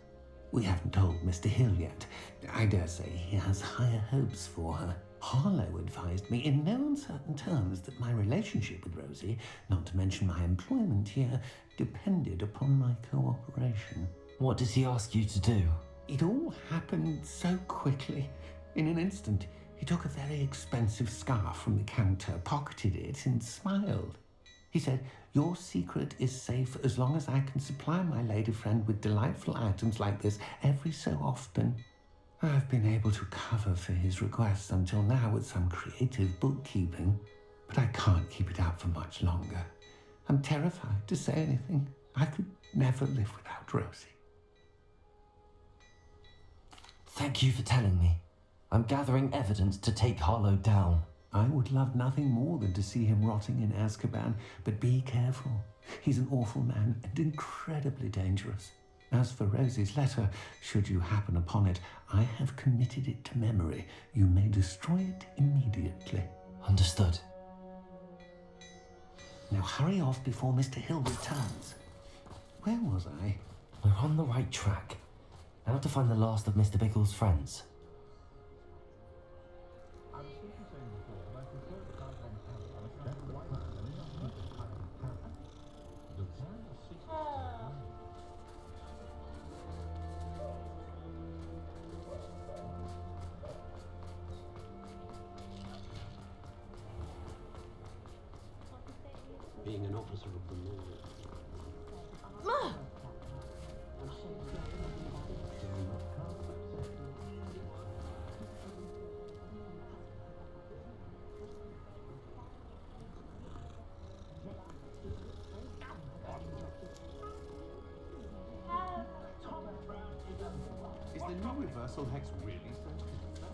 We haven't told Mr. Hill yet. I dare say he has higher hopes for her. Harlow advised me in no uncertain terms that my relationship with Rosie, not to mention my employment here, depended upon my cooperation. What does he ask you to do? It all happened so quickly. In an instant, he took a very expensive scarf from the counter, pocketed it, and smiled. He said, "Your secret is safe as long as I can supply my lady friend with delightful items like this every so often." I've been able to cover for his requests until now with some creative bookkeeping, but I can't keep it up for much longer. I'm terrified to say anything. I could never live without Rosie. Thank you for telling me. I'm gathering evidence to take Harlow down. I would love nothing more than to see him rotting in Azkaban, but be careful. He's an awful man and incredibly dangerous. As for Rosie's letter, should you happen upon it, I have committed it to memory. You may destroy it immediately. Understood. Now hurry off before Mr. Hill returns. Where was I? We're on the right track. Now to find the last of Mr. Bickle's friends. Being an officer of the law. Is the new reversal hex really supposed to do that?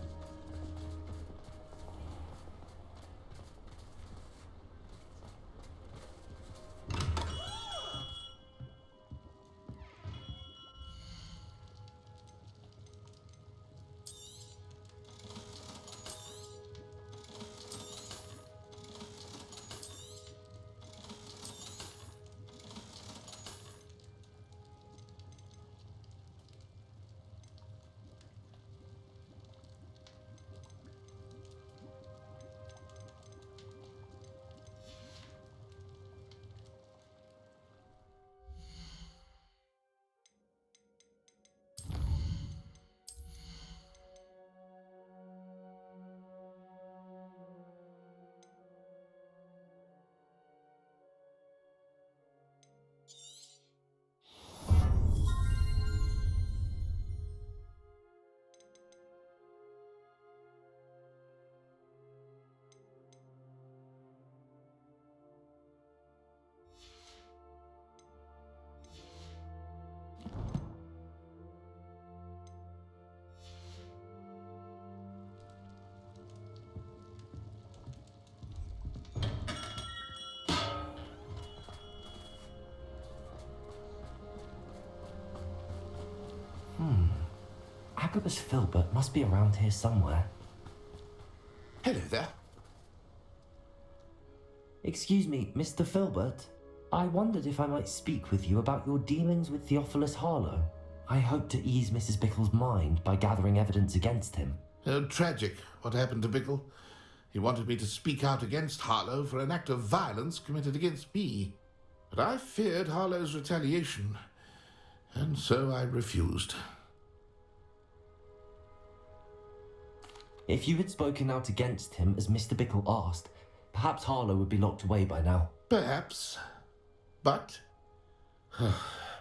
Agabus Filbert must be around here somewhere. Hello there. Excuse me, Mr. Filbert. I wondered if I might speak with you about your dealings with Theophilus Harlow. I hope to ease Mrs. Bickle's mind by gathering evidence against him. Tragic what happened to Bickle. He wanted me to speak out against Harlow for an act of violence committed against me. But I feared Harlow's retaliation, and so I refused. If you had spoken out against him as Mr. Bickle asked, perhaps Harlow would be locked away by now. Perhaps. But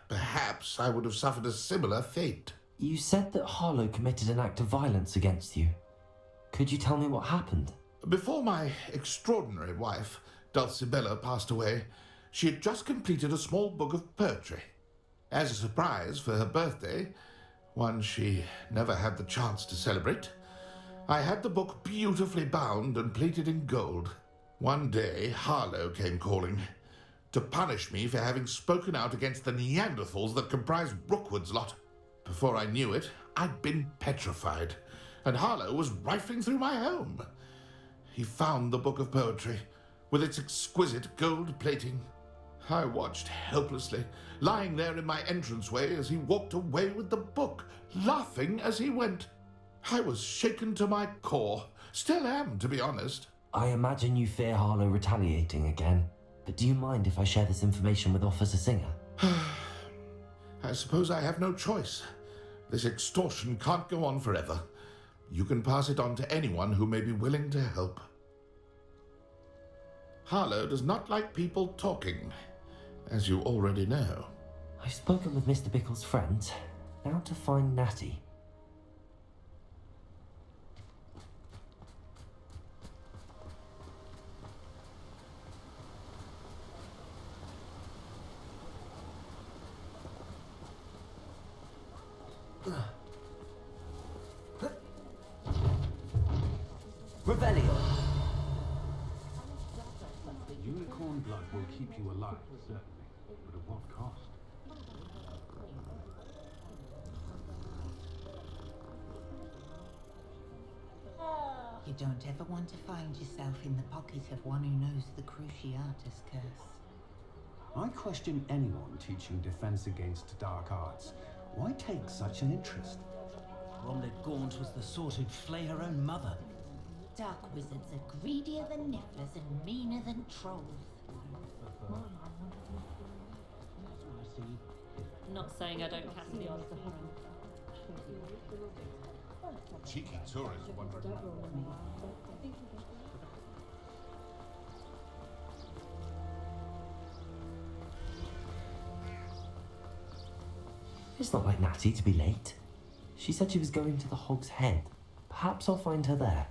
perhaps I would have suffered a similar fate. You said that Harlow committed an act of violence against you. Could you tell me what happened? Before my extraordinary wife, Dulcibella, passed away, she had just completed a small book of poetry. As a surprise for her birthday, one she never had the chance to celebrate, I had the book beautifully bound and plated in gold. One day, Harlow came calling to punish me for having spoken out against the Neanderthals that comprised Rookwood's lot. Before I knew it, I'd been petrified, and Harlow was rifling through my home. He found the book of poetry, with its exquisite gold plating. I watched helplessly, lying there in my entranceway as he walked away with the book, laughing as he went. I was shaken to my core, Still am, to be honest. I imagine you fear Harlow retaliating again, but do you mind if I share this information with Officer Singer? I suppose I have no choice. This extortion can't go on forever. You can pass it on to anyone who may be willing to help. Harlow does not like people talking, as you already know. I've spoken with Mr. Bickle's friends. Now to find Natty. Revelio! Unicorn blood will keep you alive, certainly, but at what cost? You don't ever want to find yourself in the pocket of one who knows the Cruciatus curse. I question anyone teaching defense against dark arts. Why take such an interest? Bromley Gaunt was the sort who'd flay her own mother. Dark wizards are greedier than nifflers and meaner than trolls. Not saying I don't cast the odd Cheeky tourist wondering. It's not like Natty to be late. She said she was going to the Hog's Head. Perhaps I'll find her there.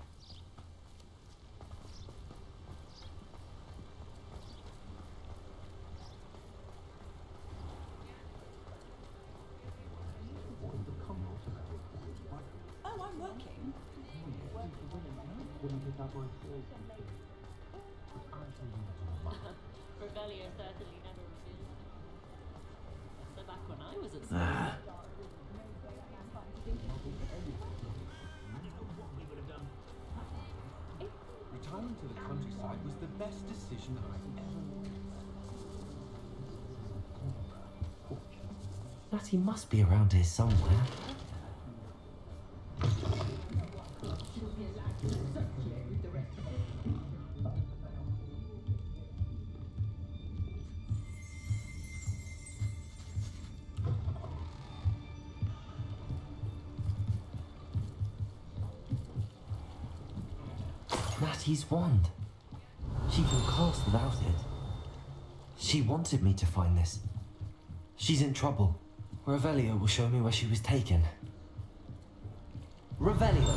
Oh, I'm working. Revelio certainly never revealed. So back when I was at school. Retiring to the countryside was the best decision I've ever made. Natty must be around here somewhere. Natty's wand. She can cast without it. She wanted me to find this. She's in trouble. Revelio will show me where she was taken. Revelio!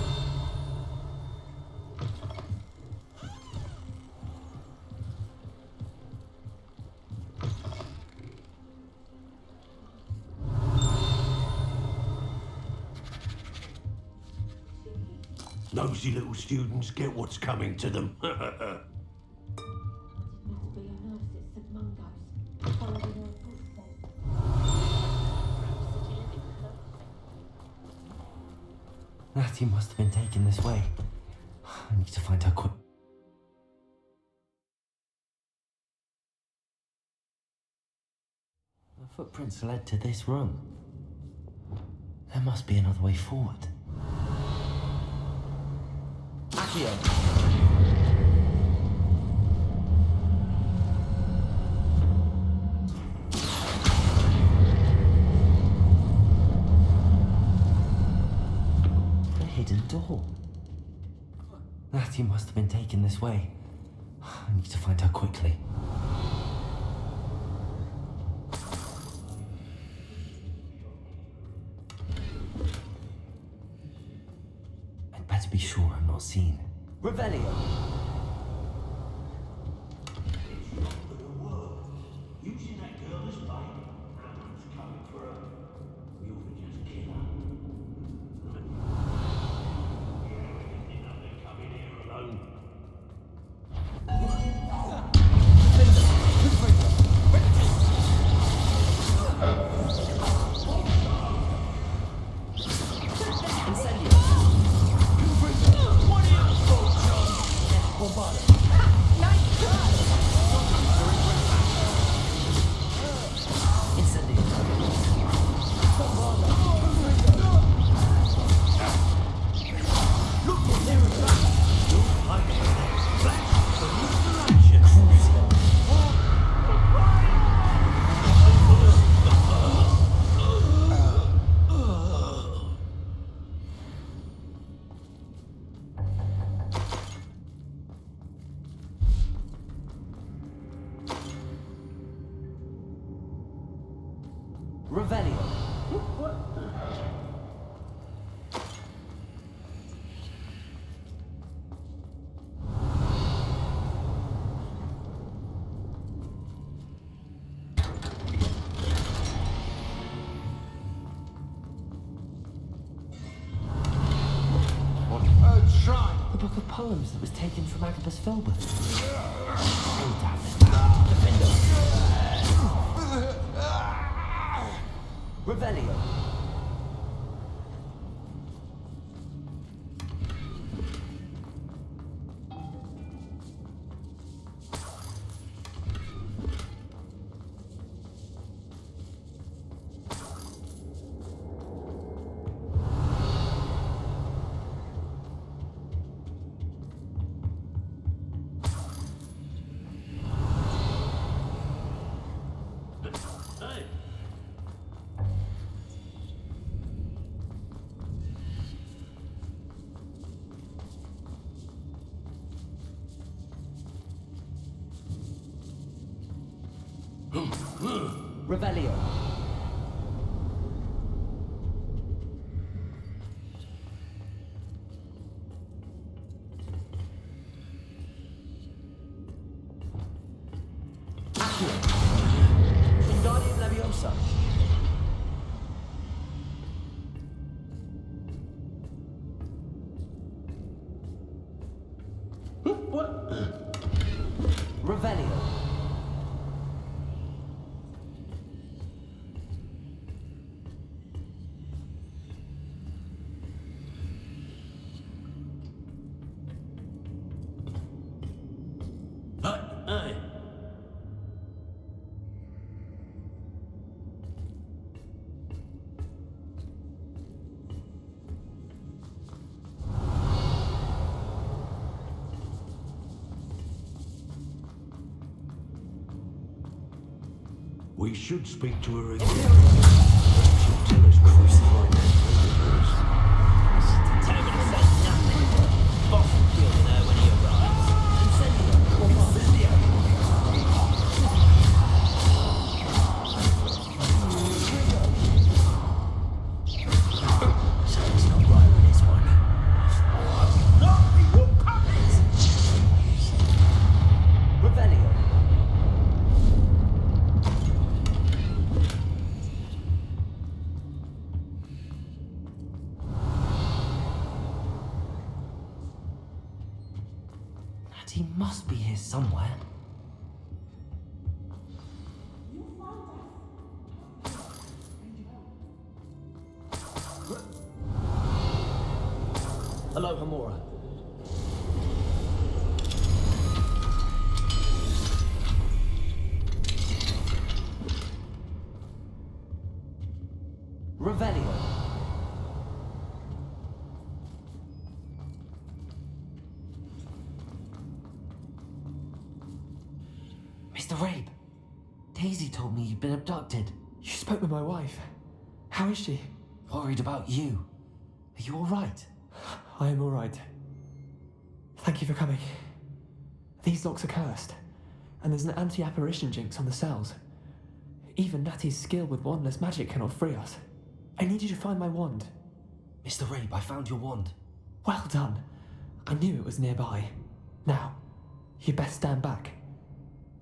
Nosy little students get what's coming to them. Natty must have been taken this way. I need to find her quick. The footprints led to this room. There must be another way forward. Accio! Hidden door. Natty must have been taken this way. I need to find her quickly. I'd better be sure I'm not seen. Revelio! Using that girl as bait. Someone's coming for her. You would just kill her. Revelio. The book of poems that was taken from Agabus Filbert. Oh, damn it. Defender. Revelio. Revelio. Accio. Wingardium Leviosa. What? Revelio. We should speak to her again. She'll tell us crucify Determined says nothing. Boss will deal with her when he arrives. Incendio. Something's not right with this one. Not you puppets! Revelio. He must be here somewhere. Hello, Hamura. Revelio. Mr. Rabe, Daisy told me you'd been abducted. You spoke with my wife. How is she? Worried about you. Are you all right? I am all right. Thank you for coming. These locks are cursed, and there's an anti-apparition jinx on the cells. Even Natty's skill with wandless magic cannot free us. I need you to find my wand. Mr. Rabe, I found your wand. Well done. I knew it was nearby. Now, you best stand back.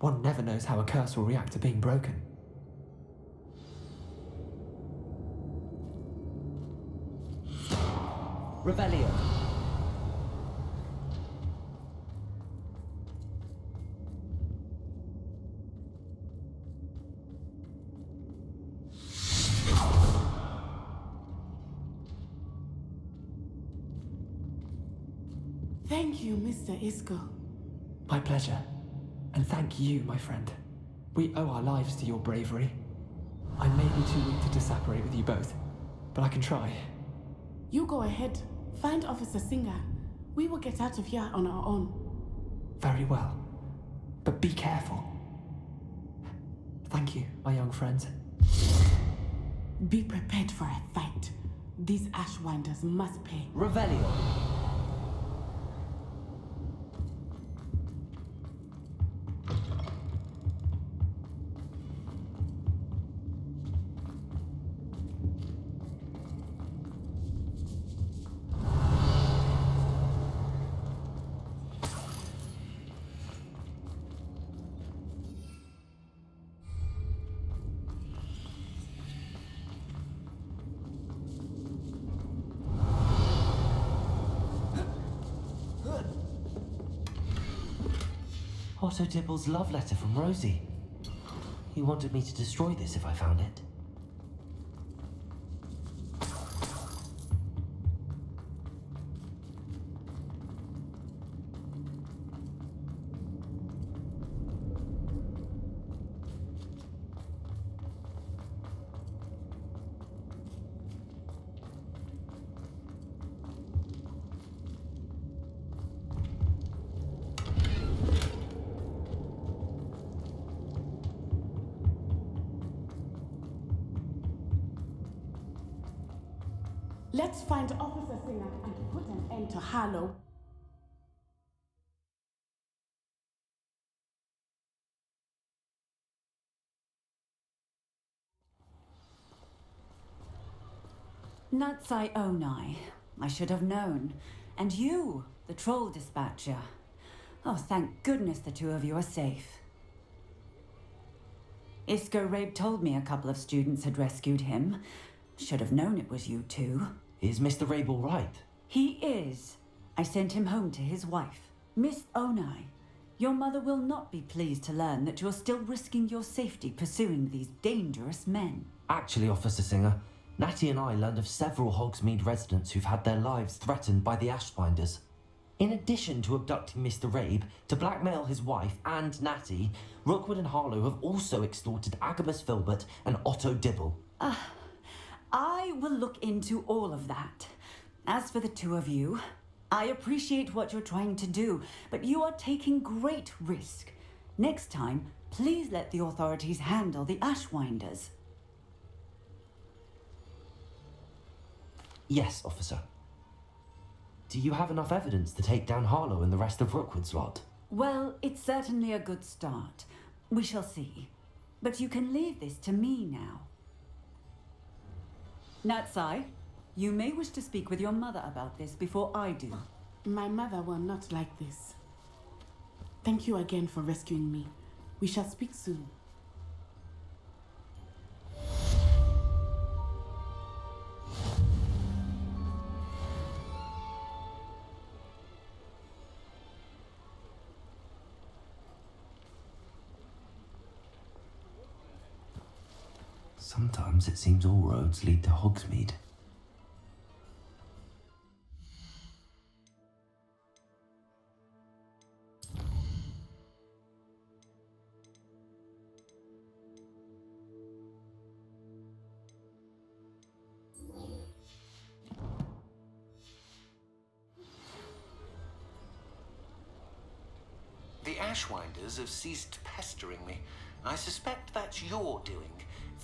One never knows how a curse will react to being broken. Revelio. Thank you, Mr. Isco. My pleasure. And thank you, my friend. We owe our lives to your bravery. I may be too weak to disapparate with you both, but I can try. You go ahead. Find Officer Singer. We will get out of here on our own. Very well. But be careful. Thank you, my young friends. Be prepared for a fight. These Ashwinders must pay. Revelio. Otto Dibble's love letter from Rosie. He wanted me to destroy this if I found it. Let's find Officer Singer and put an end to Harlow. Natsai Onai. I should have known. And you, the troll dispatcher. Oh, thank goodness the two of you are safe. Isco Rabe told me a couple of students had rescued him. Should have known it was you two. Is Mr. Rabe all right? He is. I sent him home to his wife. Miss Onai, your mother will not be pleased to learn that you're still risking your safety pursuing these dangerous men. Actually, Officer Singer, Natty and I learned of several Hogsmeade residents who've had their lives threatened by the Ashfinders. In addition to abducting Mr. Rabe to blackmail his wife and Natty, Rookwood and Harlow have also extorted Agabus Filbert and Otto Dibble. I will look into all of that. As for the two of you, I appreciate what you're trying to do, but you are taking great risk. Next time, please let the authorities handle the Ashwinders. Yes, officer. Do you have enough evidence to take down Harlow and the rest of Rookwood's lot? Well, it's certainly a good start. We shall see. But you can leave this to me now. Natsai, you may wish to speak with your mother about this before I do. My mother will not like this. Thank you again for rescuing me. We shall speak soon. Sometimes it seems all roads lead to Hogsmeade. The Ashwinders have ceased pestering me. I suspect that's your doing.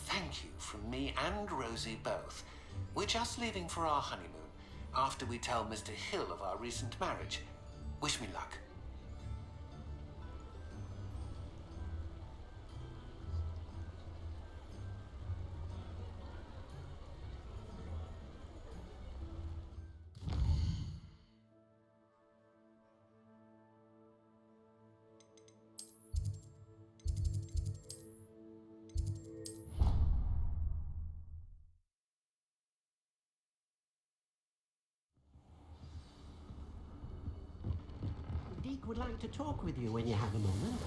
Thank you from me and Rosie both. We're just leaving for our honeymoon after we tell Mr. Hill of our recent marriage. Wish me luck. Deke would like to talk with you when you have a moment.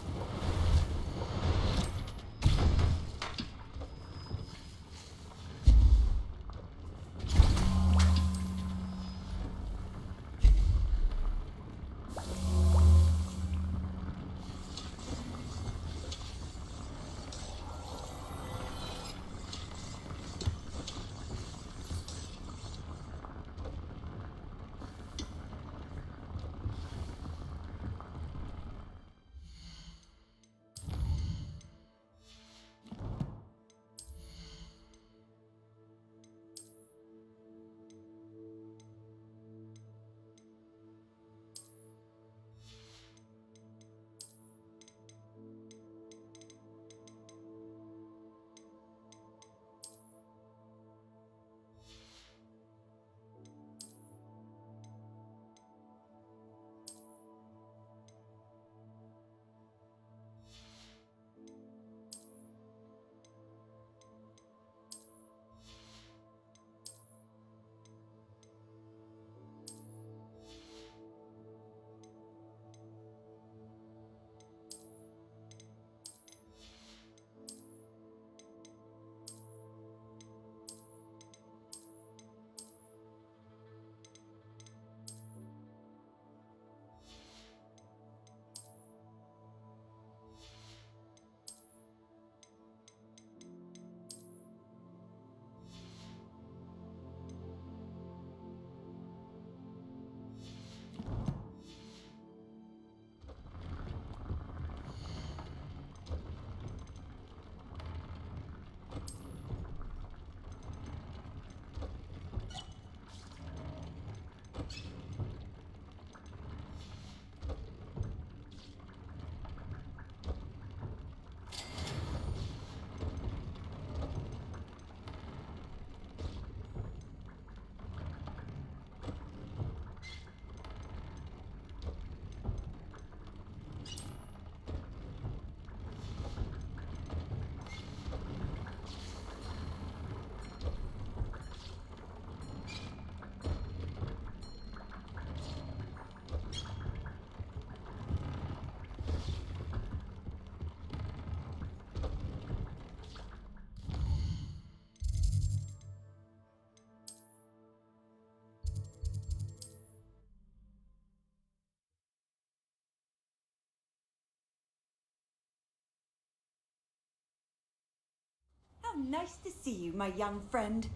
How nice to see you, my young friend.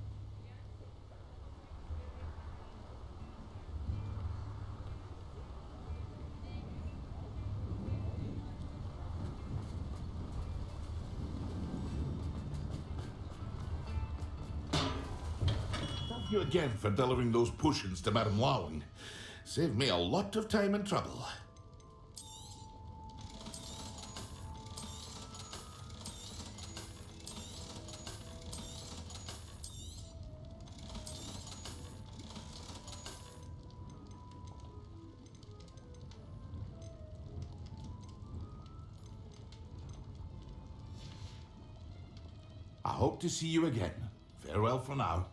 Thank you again for delivering those potions to Madame Lawing. Saved me a lot of time and trouble. I hope to see you again. Farewell for now.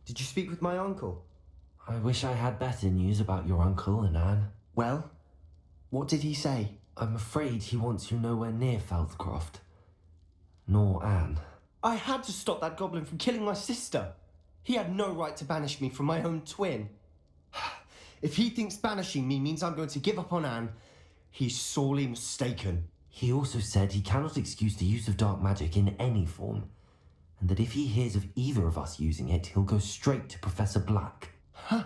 Did you speak with my uncle? I wish I had better news about your uncle and Anne. Well, what did he say? I'm afraid he wants you nowhere near Feldcroft. Nor Anne. I had to stop that goblin from killing my sister. He had no right to banish me from my own twin. If he thinks banishing me means I'm going to give up on Anne, he's sorely mistaken. He also said he cannot excuse the use of dark magic in any form, and that if he hears of either of us using it, he'll go straight to Professor Black. Huh?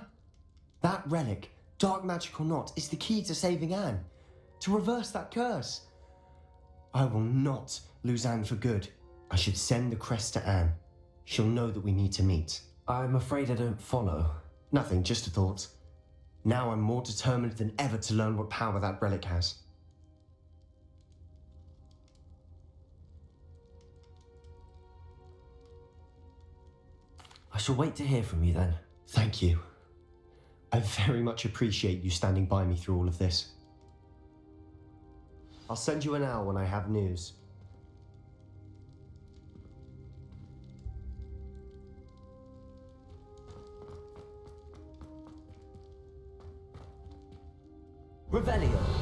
That relic, dark magic or not, is the key to saving Anne. To reverse that curse. I will not lose Anne for good. I should send the crest to Anne. She'll know that we need to meet. I'm afraid I don't follow. Nothing, just a thought. Now I'm more determined than ever to learn what power that relic has. I shall wait to hear from you then. Thank you. I very much appreciate you standing by me through all of this. I'll send you an hour when I have news. Revelio.